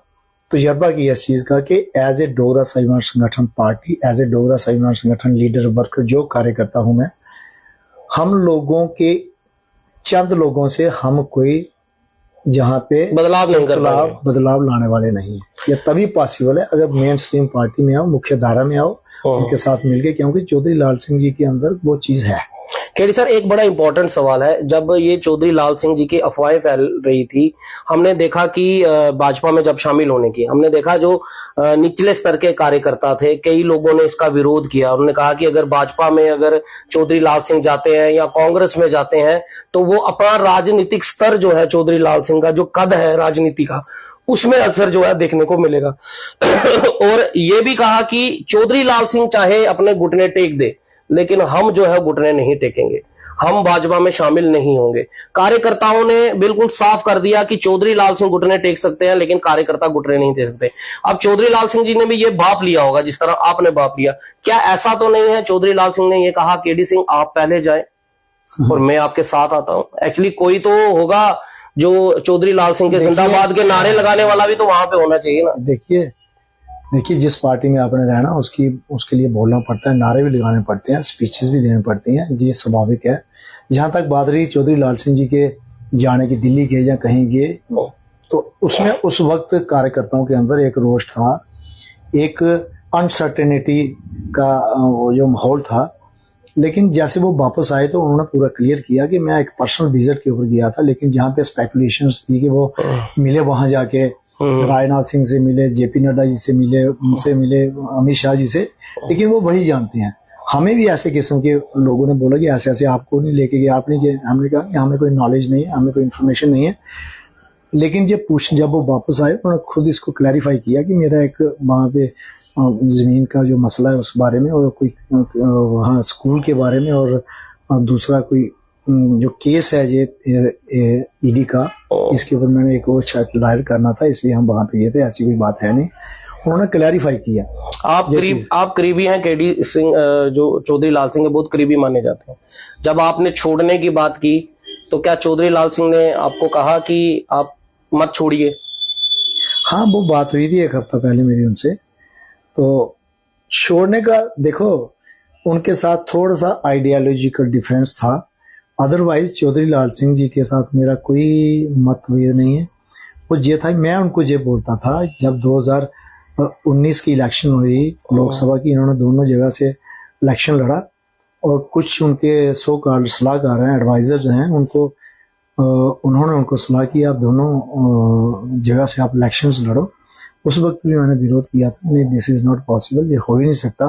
तजुर्बा किया इस चीज का कि एज ए डोगरा स्वाभिमान संगठन party, as a Dogra Swabhiman संगठन लीडर, वर्कर, जो कार्यकर्ता हूं मैं, हम लोगों के चंद लोगों से हम कोई जहां पे बदलाव नहीं कर पाएंगे, बदलाव लाने वाले नहीं है। ये तभी पॉसिबल है अगर मेन स्ट्रीम पार्टी में आओ, मुख्य धारा में आओ, उनके साथ मिलके, क्योंकि चौधरी लाल सिंह जी के अंदर वो चीज है। केडी सर, एक बड़ा इंपॉर्टेंट सवाल है, जब ये चौधरी लाल सिंह जी की अफवाहें फैल रही थी, हमने देखा कि भाजपा में जब शामिल होने की, हमने देखा जो निचले स्तर के कार्यकर्ता थे, कई लोगों ने इसका विरोध किया। उन्होंने कहा कि अगर भाजपा में अगर चौधरी लाल सिंह जाते हैं या कांग्रेस में जाते हैं, तो वो अपना राजनीतिक स्तर जो है, चौधरी लाल सिंह का जो कद है राजनीति का, उसमें असर जो है देखने को मिलेगा। और ये भी कहा कि चौधरी लाल सिंह चाहे अपने घुटने टेक दे, लेकिन हम जो है घुटने नहीं टेकेंगे, हम भाजपा में शामिल नहीं होंगे। कार्यकर्ताओं ने बिल्कुल साफ कर दिया कि चौधरी लाल सिंह घुटने टेक सकते हैं, लेकिन कार्यकर्ता घुटने नहीं दे सकते। अब चौधरी लाल सिंह जी ने भी ये भाप लिया होगा जिस तरह आपने भाप लिया। क्या ऐसा तो नहीं है चौधरी लाल सिंह ने ये कहा केडी सिंह आप पहले जाए और मैं आपके साथ आता हूं? एक्चुअली कोई तो होगा जो चौधरी लाल सिंह के जिंदाबाद के नारे लगाने वाला भी तो वहां पे होना चाहिए ना। देखिए जिस पार्टी में आपने रहना उसके लिए बोलना पड़ता है, नारे भी लगाने पड़ते हैं, स्पीचेस भी देने पड़ती हैं, ये स्वाभाविक है। जहां तक बात रही चौधरी लाल सिंह जी के जाने की, दिल्ली के या कहीं गए, तो उसमें उस वक्त कार्यकर्ताओं के अंदर एक रोष था, एक अनसर्टेनिटी का जो माहौल था। लेकिन जैसे वो वापस आए तो उन्होंने पूरा क्लियर किया कि मैं एक पर्सनल विजिट के ऊपर गया था, लेकिन जहाँ पे स्पेकुलेशंस थी कि वो मिले, वहां जाके राजनाथ सिंह से मिले, जेपी नड्डा जी से मिले, उनसे मिले, अमित शाह जी से, लेकिन वो वही जानते हैं। हमें भी ऐसे किस्म के लोगों ने बोला कि ऐसे ऐसे आपको नहीं लेके गए, आपने हमने कहा कि हमें कोई नॉलेज नहीं है, हमें कोई इन्फॉर्मेशन नहीं है। लेकिन जब वो वापस आए उन्होंने खुद इसको क्लैरिफाई किया कि मेरा एक वहाँ पे जमीन का जो मसला है उस बारे में, और कोई वहाँ स्कूल के बारे में, और दूसरा कोई जो केस है ये ईडी का, इसके ऊपर मैंने एक और शायद दायर करना था, इसलिए हम वहां पे गए थे। ऐसी कोई बात है नहीं, उन्होंने क्लैरिफाई किया। आप करीबी हैं केडी सिंह, जो चौधरी लाल सिंह के बहुत करीबी माने जाते हैं। जब आपने छोड़ने की बात की तो क्या चौधरी लाल सिंह ने आपको कहा कि आप मत छोड़िए? हाँ, वो बात हुई थी 1 हफ्ता पहले मेरी उनसे। तो छोड़ने का देखो, उनके साथ थोड़ा सा आइडियोलॉजिकल डिफरेंस था, अदरवाइज चौधरी लाल सिंह जी के साथ मेरा कोई मतभेद नहीं है। वो ये था, मैं उनको ये बोलता था, जब 2019 की इलेक्शन हुई लोकसभा की, इन्होंने दोनों जगह से इलेक्शन लड़ा और कुछ उनके सो कॉल्ड सलाहकार हैं, एडवाइजर्स हैं, उन्होंने उनको सलाह किया आप दोनों जगह से आप इलेक्शंस लड़ो। उस वक्त भी मैंने विरोध किया था, नहीं दिस इज नॉट पॉसिबल, ये हो ही नहीं सकता,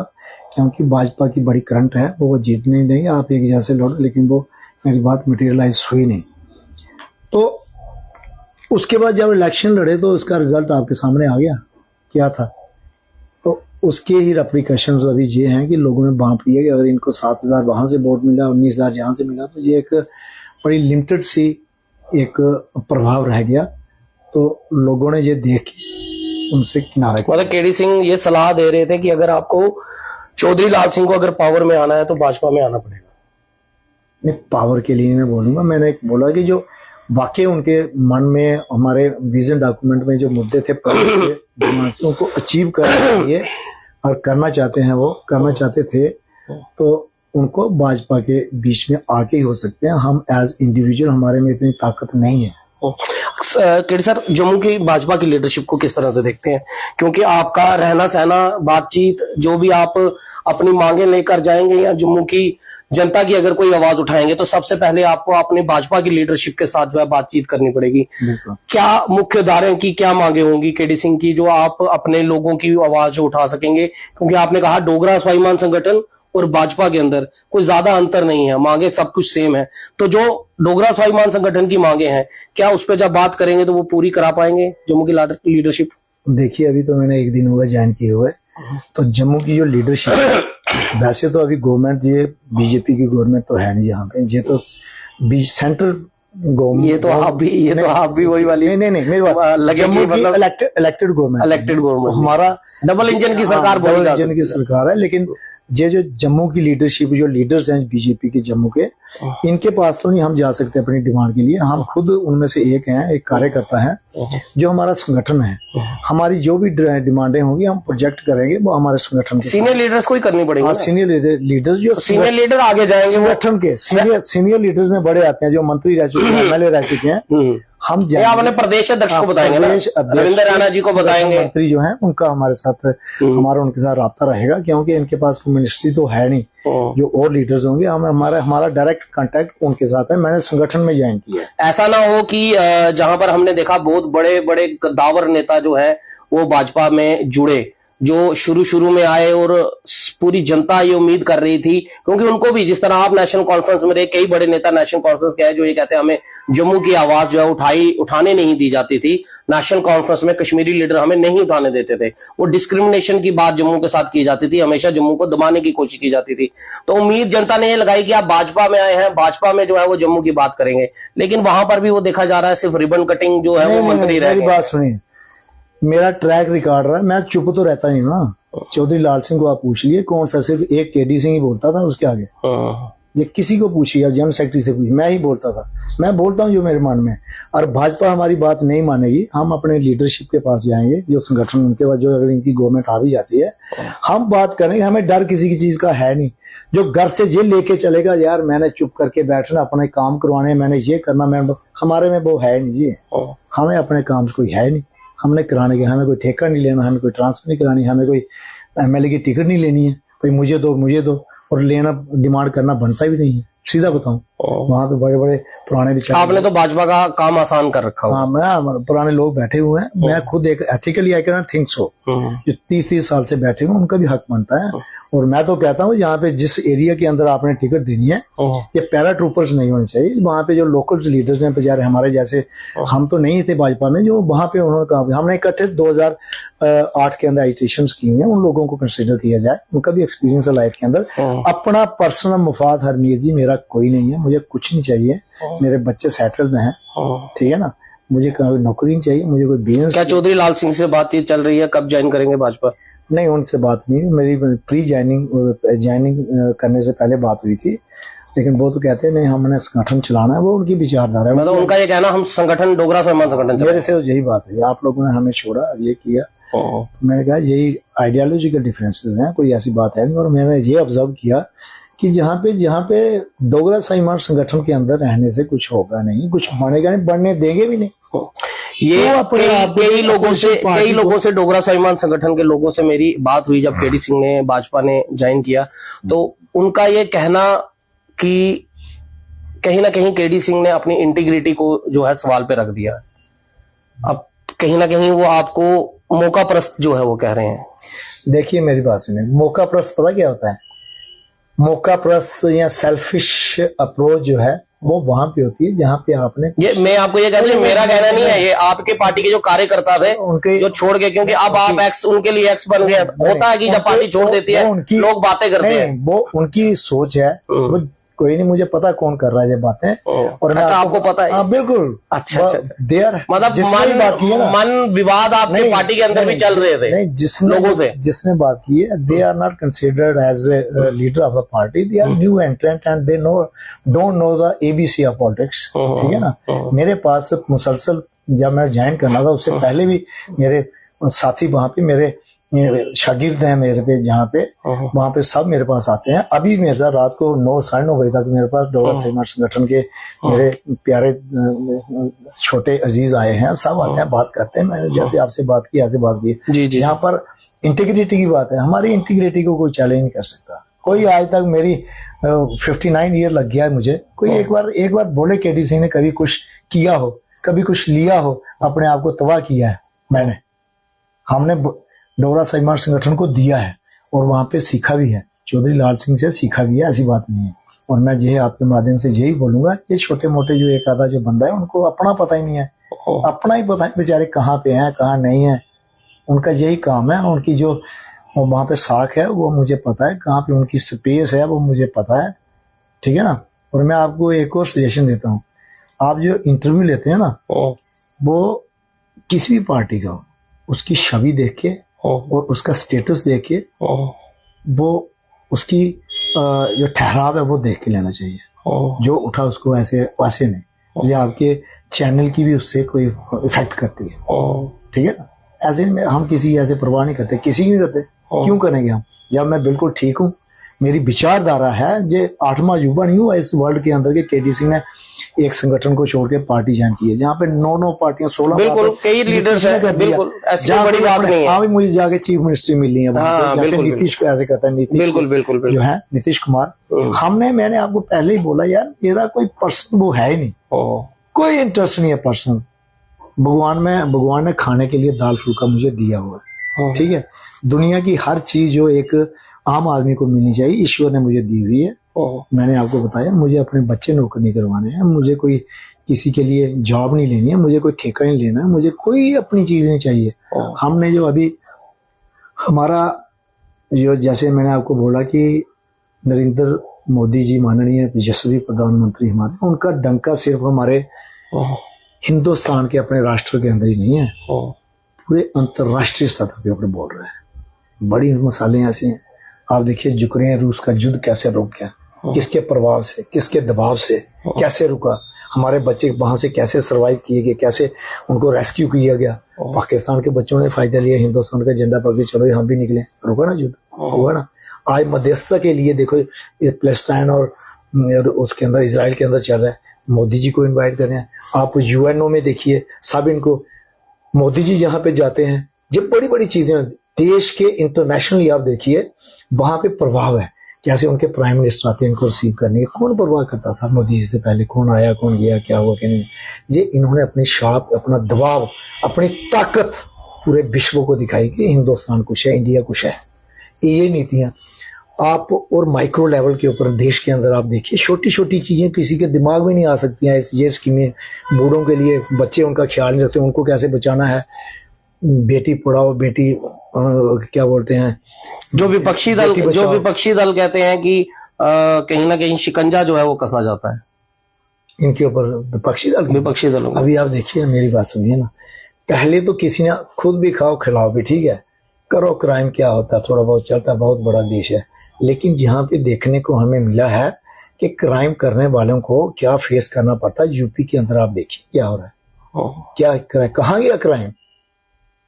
क्योंकि भाजपा की बड़ी करंट है, वो जीतने ही नहीं, आप एक जैसे लड़ो। लेकिन वो मेरी बात मटेरियलाइज हुई नहीं। तो उसके बाद जब इलेक्शन लड़े तो उसका रिजल्ट आपके सामने आ गया क्या था। तो उसके ही रेप्लिकेशंस अभी ये हैं कि लोगों ने बांट लिया कि अगर इनको 7,000 वहां से वोट मिला, 19,000 यहाँ से मिला, तो ये एक बड़ी लिमिटेड सी एक प्रभाव रह गया। तो लोगों ने ये देख के उनसे किनारा किया। मतलब केडी सिंह ये सलाह दे रहे थे कि अगर आपको चौधरी लाल सिंह को अगर पावर में आना है तो भाजपा में आना पड़ेगा। नहीं, पावर के लिए मैं बोलूंगा, मैंने एक बोला कि जो वाकई उनके मन में, हमारे विजन डॉक्यूमेंट में जो मुद्दे थे डिमांड्स, उनको अचीव करने के लिए और करना चाहते हैं, वो करना चाहते थे, तो उनको भाजपा के बीच में आके ही हो सकते हैं। हम एज इंडिविजुअल, हमारे में इतनी ताकत नहीं है। केडी सर, जम्मू की भाजपा की लीडरशिप को किस तरह से देखते हैं? क्योंकि आपका रहना सहना, बातचीत, जो भी आप अपनी मांगे लेकर जाएंगे या जम्मू की जनता की अगर कोई आवाज उठाएंगे तो सबसे पहले आपको अपनी भाजपा की लीडरशिप के साथ जो है बातचीत करनी पड़ेगी। क्या मुख्य धारे की क्या मांगे होंगी केडी सिंह की, जो आप अपने लोगों की आवाज उठा सकेंगे? क्योंकि आपने कहा डोगरा स्वाभिमान संगठन और भाजपा के अंदर कोई ज्यादा अंतर नहीं है, मांगे सब कुछ सेम है। तो जो डोगरा स्वाभिमान संगठन की मांगे हैं, क्या उस पर जब बात करेंगे तो वो पूरी करा पाएंगे जम्मू की लीडरशिप? देखिए, अभी तो मैंने 1 दिन हुआ ज्वाइन किए हुए, तो जम्मू की जो लीडरशिप है, वैसे तो अभी गवर्नमेंट, ये बीजेपी की गवर्नमेंट तो है नहीं यहाँ पे, ये तो सेंट्रल गवर्नमेंट। ये तो आप भी वही वाली नहीं मेरी बात लगे जम्मू की मतलब इलेक्टेड गवर्नमेंट, हमारा डबल इंजन की सरकार, डबल इंजन की सरकार है। लेकिन ये जो जम्मू की लीडरशिप, जो लीडर्स हैं बीजेपी के जम्मू के, इनके पास तो नहीं हम जा सकते अपनी डिमांड के लिए। हम खुद उनमें से एक हैं, एक कार्यकर्ता है, जो हमारा संगठन है। हमारी जो भी डिमांडें होंगी हम प्रोजेक्ट करेंगे, वो हमारे संगठन के सीनियर लीडर्स को ही करनी पड़ेगी। सीनियर लीडर्स, जो सीनियर लीडर आगे जाएंगे, संगठन के सीनियर लीडर्स में बड़े आते हैं, जो मंत्री रह चुके हैं, एमएलए रह चुके हैं। हम अपने प्रदेश अध्यक्ष को बताएंगे ना, रविंद्र रैना जी को बताएंगे, मंत्री जो हैं उनका हमारे साथ, हमारा उनके साथ राब्ता रहेगा, क्योंकि इनके पास कोई मिनिस्ट्री तो है नहीं। जो और लीडर्स होंगे, हमारा डायरेक्ट कांटेक्ट उनके साथ है। मैंने संगठन में ज्वाइन किया है। ऐसा ना हो कि जहां पर हमने देखा बहुत बड़े बड़े कद्दावर नेता जो है वो भाजपा में जुड़े, जो शुरू में आए, और पूरी जनता ये उम्मीद कर रही थी, क्योंकि उनको भी, जिस तरह आप नेशनल कॉन्फ्रेंस में रहे, कई बड़े नेता नेशनल कॉन्फ्रेंस के हैं जो ये कहते हैं हमें जम्मू की आवाज जो है उठाने नहीं दी जाती थी। नेशनल कॉन्फ्रेंस में कश्मीरी लीडर हमें नहीं उठाने देते थे, वो डिस्क्रिमिनेशन की बात जम्मू के साथ की जाती थी, हमेशा जम्मू को दबाने की कोशिश की जाती थी। तो उम्मीद जनता ने ये लगाई कि आप भाजपा में आए हैं, भाजपा में जो है वो जम्मू की बात करेंगे, लेकिन वहां पर भी वो देखा जा रहा है सिर्फ रिबन कटिंग जो है वो मंत्री रह गए। बात सुनिए, मेरा ट्रैक रिकॉर्ड रहा है, मैं चुप तो रहता नहीं ना। चौधरी लाल सिंह को आप पूछ लिए, कौन सा सिर्फ एक केडी सिंह ही बोलता था उसके आगे? ये किसी को पूछिए, जनरल सेक्रेटरी से पूछिए, मैं ही बोलता था। मैं बोलता हूँ जो मेरे मन में। और भाजपा हमारी बात नहीं मानेगी, हम अपने लीडरशिप के पास जाएंगे, जो संगठन उनके पास, जो अगर इनकी गवर्नमेंट आ भी जाती है, हम बात करेंगे। हमें डर किसी की चीज का है नहीं। जो घर से ये लेके चलेगा, यार मैंने चुप करके बैठना, अपने काम करवाने, मैंने ये करना, हमारे में वो है नहीं जी। हमें अपने काम कोई है नहीं, हमने कराने के, हमें कोई ठेका नहीं लेना, हमें कोई ट्रांसफर नहीं करानी, हमें कोई एमएलए की टिकट नहीं लेनी है, कोई मुझे दो, और लेना, डिमांड करना बनता भी नहीं है। सीधा बताऊं, वहां पे बड़े बड़े पुराने विचार, आपने तो भाजपा का काम आसान कर रखा। हाँ, मैं पुराने लोग बैठे हुए हैं, मैं खुद एक ethically I can think so, जो 30 साल से बैठे हुए उनका भी हक बनता है। और मैं तो कहता हूँ यहाँ पे जिस एरिया के अंदर आपने टिकट देनी है, ये पैरा ट्रूपर्स नहीं होने चाहिए। वहाँ पे जो लोकल लीडर्स हैं, बेचारे हमारे जैसे, हम तो नहीं थे भाजपा में, जो वहाँ पे उन्होंने काम, हमने इकट्ठे 2008 के अंदर एजिटेशन की हुई है, उन लोगों को कंसिडर किया जाए, उनका भी एक्सपीरियंस है लाइफ के अंदर। अपना पर्सनल मुफाद हरमीत जी, मेरा कोई नहीं है, मुझे कुछ नहीं चाहिए, मेरे बच्चे सेटल्ड हैं, ठीक है ना, मुझे कोई नौकरी नहीं चाहिए, मुझे कोई बिजनेस। क्या चौधरी लाल सिंह से बातचीत चल रही है, कब ज्वाइन करेंगे भाजपा? नहीं, उनसे बात नहीं, मेरी प्री ज्वाइनिंग करने से पहले बात हुई थी, लेकिन वो तो कहते हैं नहीं हमने संगठन चलाना है, वो उनकी विचारधारा है। मतलब उनका ये कहना हम संगठन डोगरा स्वाभिमान संगठन मेरे से यही बात है, आप लोगों ने हमें छोड़ा, ये किया, तो मैंने कहा यही आइडियोलॉजिकल डिफरेंसेस हैं, कोई ऐसी बात है नहीं। और मैंने ये ऑब्जर्व किया कि जहाँ पे डोगरा स्वाभिमान संगठन के अंदर रहने से कुछ होगा नहीं, कुछ बनेगा नहीं, बढ़ने देंगे भी नहीं। ये तो कई लोगों से डोगरा स्वाभिमान संगठन के लोगों से मेरी बात हुई जब केडी सिंह ने भाजपा ने ज्वाइन किया, तो उनका ये कहना कि कहीं ना कहीं केडी सिंह ने अपनी इंटीग्रिटी को जो है सवाल पे रख दिया। अब कहीं ना कहीं वो आपको मौका प्रस्त जो है वो कह रहे हैं। देखिए मेरी बात सुनिए, मौका प्रस्त पता क्या होता है? मौका प्रस्त या सेल्फिश अप्रोच जो है वो वहां पे होती है जहां पे आपने, ये मैं आपको ये कहता हूँ, मेरा कहना नहीं है, ये आपके पार्टी के जो कार्यकर्ता थे उनके जो छोड़ गए, क्योंकि अब आप एक्स उनके लिए एक्स बन गए। होता है कि जब पार्टी छोड़ देती है लोग बातें करते हैं, वो उनकी सोच है, वो कोई नहीं, मुझे पता कौन कर रहा है ये बातें। और अच्छा, आपको पता है? हाँ बिल्कुल। अच्छा। देयर मतलब बात की है ना, मन विवाद आपके पार्टी के अंदर भी चल रहे थे। नहीं, जिसने बात की है, they are not considered as a leader of the party, they are new entrant and they don't know the ABC of politics, ठीक है ना। मेरे पास मुसलसल जब मैं ज्वाइन करना था उससे पहले भी मेरे साथी वहां पे, मेरे शागिर्द हैं मेरे पे, जहाँ पे वहां पे सब मेरे पास आते हैं। अभी मेरे साथ रात को 9 साढ़े 9 बजे तक मेरे पास डोगरा स्वाभिमान संगठन के मेरे प्यारे छोटे अजीज आए हैं, सब आते हैं, बात करते हैं। मैंने जैसे आपसे बात की ऐसे बात की। यहाँ पर इंटीग्रिटी की बात है, हमारी इंटीग्रिटी को कोई चैलेंज नहीं कर सकता कोई। आज तक मेरी 59 ईयर लग गया है मुझे, कोई एक बार बोले केडी सिंह ने कभी कुछ किया हो, कभी कुछ लिया हो, अपने आप को तबाह किया है। हमने डोगरा स्वाभिमान संगठन को दिया है और वहां पे सीखा भी है, चौधरी लाल सिंह से सीखा भी है, ऐसी बात नहीं है। और मैं ये आपके माध्यम से यही बोलूंगा, ये छोटे मोटे जो एक आधा जो बंदा है उनको अपना पता ही नहीं है, अपना ही पता है बेचारे कहाँ पे हैं कहाँ नहीं है। उनका यही काम है, उनकी जो वहां पे साख है वो मुझे पता है, कहाँ पे उनकी स्पेस है वो मुझे पता है, ठीक है ना। और मैं आपको एक और सजेशन देता हूँ, आप जो इंटरव्यू लेते हैं ना, वो किसी भी पार्टी का उसकी छवि देख के और उसका स्टेटस देख के, वो उसकी जो ठहराव है वो देख के लेना चाहिए। जो उठा उसको वैसे नहीं। ये आपके चैनल की भी उससे कोई इफेक्ट करती है, ठीक है ना। ऐसे में हम किसी ऐसे परवाह नहीं करते, किसी की नहीं करते, क्यों करेंगे हम? जब मैं बिल्कुल ठीक हूँ, मेरी विचारधारा है, जो 8वां युवा नहीं हुआ इस वर्ल्ड के अंदर के केडी सिंह ने एक संगठन को छोड़ के पार्टी ज्वाइन की है, जहाँ पे 9 पार्टियां 16 बिल्कुल कई लीडर्स हैं, बिल्कुल ऐसी कोई बड़ी बात नहीं है। हाँ भी मुझे जाके चीफ मिनिस्ट्री मिली है, जैसे नीतीश को ऐसे कहता है, नीतीश बिल्कुल जो है नीतीश कुमार। मैंने आपको पहले ही बोला यार, मेरा कोई पर्सन वो है ही नहीं, कोई इंटरेस्ट नहीं है पर्सनल। भगवान ने खाने के लिए दाल फुल्का मुझे दिया हुआ है, ठीक है। दुनिया की हर चीज जो एक आम आदमी को मिलनी चाहिए ईश्वर ने मुझे दी हुई है। मैंने आपको बताया, मुझे अपने बच्चे नौकर नहीं करवाने हैं, मुझे कोई किसी के लिए जॉब नहीं लेनी है, मुझे कोई ठेका नहीं लेना है, मुझे कोई अपनी चीज नहीं चाहिए। हमने जो अभी हमारा जो, जैसे मैंने आपको बोला कि नरेंद्र मोदी जी माननीय यशस्वी प्रधानमंत्री हमारे, उनका डंका सिर्फ हमारे हिंदुस्तान के अपने राष्ट्र के अंदर ही नहीं है, पूरे अंतरराष्ट्रीय सतह पे ऊपर बोल रहे हैं। बड़ी मसाले ऐसे हैं, आप देखिए यूक्रेन रूस का युद्ध कैसे रुक गया, किसके प्रभाव से, किसके दबाव से कैसे रुका, हमारे बच्चे वहां से कैसे सरवाइव किए गए, कैसे उनको रेस्क्यू किया गया। पाकिस्तान के बच्चों ने फायदा लिया, हिंदुस्तान का झंडा पकड़ के चलो हम भी निकले, रुका ना युद्ध, हुआ ना। आज मध्यस्थता के लिए देखो ये पैलेस्टाइन और उसके अंदर इसराइल के अंदर चल रहा है, मोदी जी को इन्वाइट कर रहे हैं। आप यूएनओ में देखिए, सब इनको मोदी जी जहाँ पे जाते हैं, ये बड़ी बड़ी चीजें देश के इंटरनेशनली आप देखिए वहां पे प्रभाव है, कैसे उनके प्राइम मिनिस्टर आते हैं इनको रिसीव करने। कौन परवाह करता था मोदी जी से पहले, कौन आया कौन गया, क्या हुआ क्या नहीं। ये इन्होंने अपनी छाप, अपना दबाव, अपनी ताकत पूरे विश्व को दिखाई कि हिंदुस्तान कुछ है, इंडिया कुछ है। ये नीतियां आप और माइक्रो लेवल के ऊपर देश के अंदर आप देखिए, छोटी छोटी चीजें किसी के दिमाग में नहीं आ सकती हैं। ये स्कीमें बूढ़ों के लिए, बच्चे उनका ख्याल नहीं रखते, उनको कैसे बचाना है, बेटी पढ़ाओ बेटी क्या बोलते हैं, जो विपक्षी दल कहते हैं कि कहीं ना कहीं शिकंजा जो है वो कसा जाता है इनके ऊपर विपक्षी दल विपक्षी दलों को। अभी आप देखिए, मेरी बात सुनिए ना, पहले तो किसी ने खुद भी खाओ खिलाओ भी, ठीक है, करो क्राइम क्या होता है, थोड़ा बहुत चलता है, बहुत बड़ा देश है। लेकिन जहाँ पे देखने को हमें मिला है कि क्राइम करने वालों को क्या फेस करना पड़ता है, यूपी के अंदर आप देखिए क्या हो रहा है, क्या कहाँ गया क्राइम,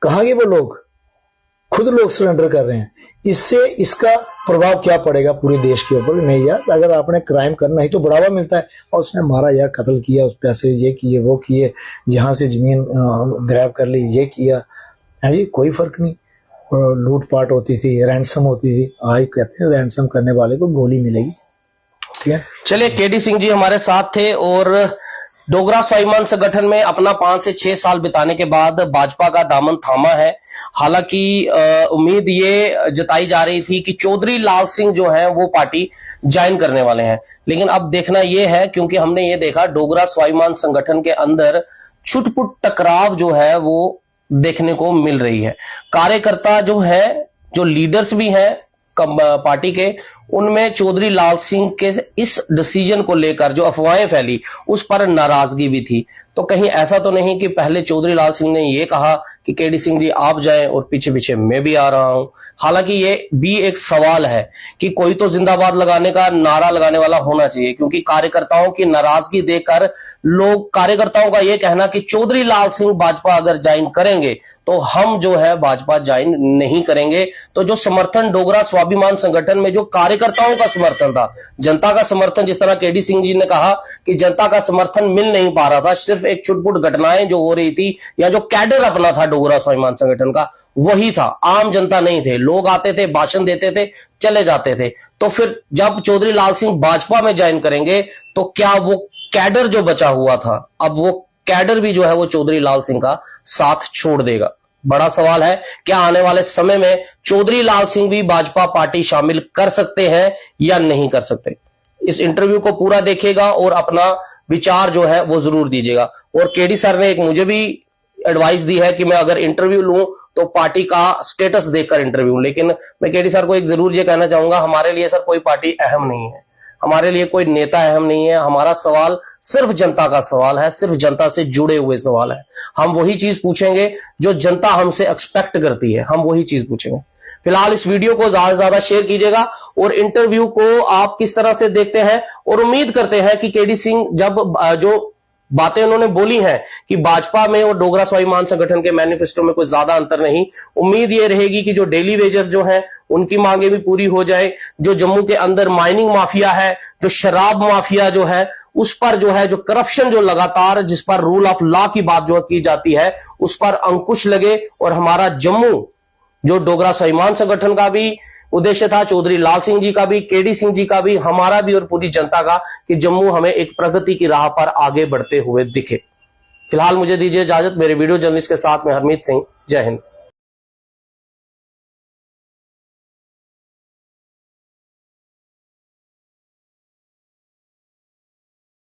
कहाँ गए वो लोग, खुद लोग सरेंडर कर रहे हैं। इससे इसका प्रभाव क्या पड़ेगा पूरे देश के ऊपर? नहीं यार, अगर आपने क्राइम करना ही तो बढ़ावा मिलता है, और उसने मारा यार, कत्ल किया, उस पैसे ये किए वो किए, जहां से जमीन ग्रैब कर ली, ये किया है जी, कोई फर्क नहीं। लूटपाट होती थी, रैंसम होती थी, आज कहते हैं रैंसम करने वाले को गोली मिलेगी। ठीक है, चलिए, केडी सिंह जी हमारे साथ थे और डोगरा स्वाभिमान संगठन में अपना 5 से 6 साल बिताने के बाद भाजपा का दामन थामा है। हालांकि उम्मीद ये जताई जा रही थी कि चौधरी लाल सिंह जो है वो पार्टी ज्वाइन करने वाले हैं, लेकिन अब देखना ये है, क्योंकि हमने ये देखा डोगरा स्वाभिमान संगठन के अंदर छुटपुट टकराव जो है वो देखने को मिल रही है। कार्यकर्ता जो है, जो लीडर्स भी हैं पार्टी के, उनमें चौधरी लाल सिंह के इस डिसीजन को लेकर जो अफवाहें फैली उस पर नाराजगी भी थी। तो कहीं ऐसा तो नहीं कि पहले चौधरी लाल सिंह ने यह कहा कि केडी सिंह जी आप जाएं और पीछे पीछे मैं भी आ रहा हूं। हालांकि ये भी एक सवाल है कि कोई तो जिंदाबाद लगाने का नारा लगाने वाला होना चाहिए, क्योंकि कार्यकर्ताओं की नाराजगी देखकर लोग, कार्यकर्ताओं का यह कहना कि चौधरी लाल सिंह भाजपा अगर ज्वाइन करेंगे तो हम जो है भाजपा ज्वाइन नहीं करेंगे। तो जो समर्थन डोगरा स्वाभिमान संगठन में जो कार्यकर्ताओं का समर्थन था, जनता का समर्थन, जिस तरह केडी सिंह जी ने कहा कि जनता का समर्थन मिल नहीं पा रहा था, सिर्फ एक छुटपुट घटनाएं जो हो रही थी या जो कैडर अपना था डोगरा स्वाभिमान संगठन का वही था, आम जनता नहीं थे। लोग आते थे, भाषण देते थे, चले जाते थे। तो फिर जब चौधरी लाल सिंह भाजपा में ज्वाइन करेंगे तो क्या वो कैडर जो बचा हुआ था, अब वो कैडर भी जो है वो चौधरी लाल सिंह का साथ छोड़ देगा? बड़ा सवाल है, क्या आने वाले समय में चौधरी लाल सिंह भी भाजपा पार्टी शामिल कर सकते हैं या नहीं कर सकते? इस इंटरव्यू को पूरा देखिएगा और अपना विचार जो है वो जरूर दीजिएगा। और केडी सर ने एक मुझे भी एडवाइस दी है कि मैं अगर इंटरव्यू लूं तो पार्टी का स्टेटस देखकर इंटरव्यू, लेकिन मैं केडी सर को एक जरूर ये कहना चाहूंगा, हमारे लिए सर कोई पार्टी अहम नहीं है, हमारे लिए कोई नेता अहम नहीं है। हमारा सवाल सिर्फ जनता का सवाल है, सिर्फ जनता से जुड़े हुए सवाल है। हम वही चीज पूछेंगे जो जनता हमसे एक्सपेक्ट करती है, हम वही चीज पूछेंगे। फिलहाल इस वीडियो को ज्यादा से ज्यादा शेयर कीजिएगा और इंटरव्यू को आप किस तरह से देखते हैं, और उम्मीद करते हैं कि केडी सिंह जब जो बातें उन्होंने बोली हैं कि भाजपा में और डोगरा स्वाभिमान संगठन के मैनिफेस्टो में कोई ज्यादा अंतर नहीं, उम्मीद ये रहेगी कि जो डेली वेजेस जो हैं उनकी मांगे भी पूरी हो जाए। जो जम्मू के अंदर माइनिंग माफिया है, जो शराब माफिया जो है, उस पर जो है, जो करप्शन जो लगातार, जिस पर रूल ऑफ लॉ की बात जो की जाती है, उस पर अंकुश लगे। और हमारा जम्मू जो डोगरा स्वाभिमान संगठन का भी उद्देश्य था, चौधरी लाल सिंह जी का भी, केडी सिंह जी का भी, हमारा भी और पूरी जनता का, कि जम्मू हमें एक प्रगति की राह पर आगे बढ़ते हुए दिखे। फिलहाल मुझे दीजिए इजाजत। मेरे वीडियो जर्नलिस्ट के साथ में हरमीत सिंह। जय हिंद।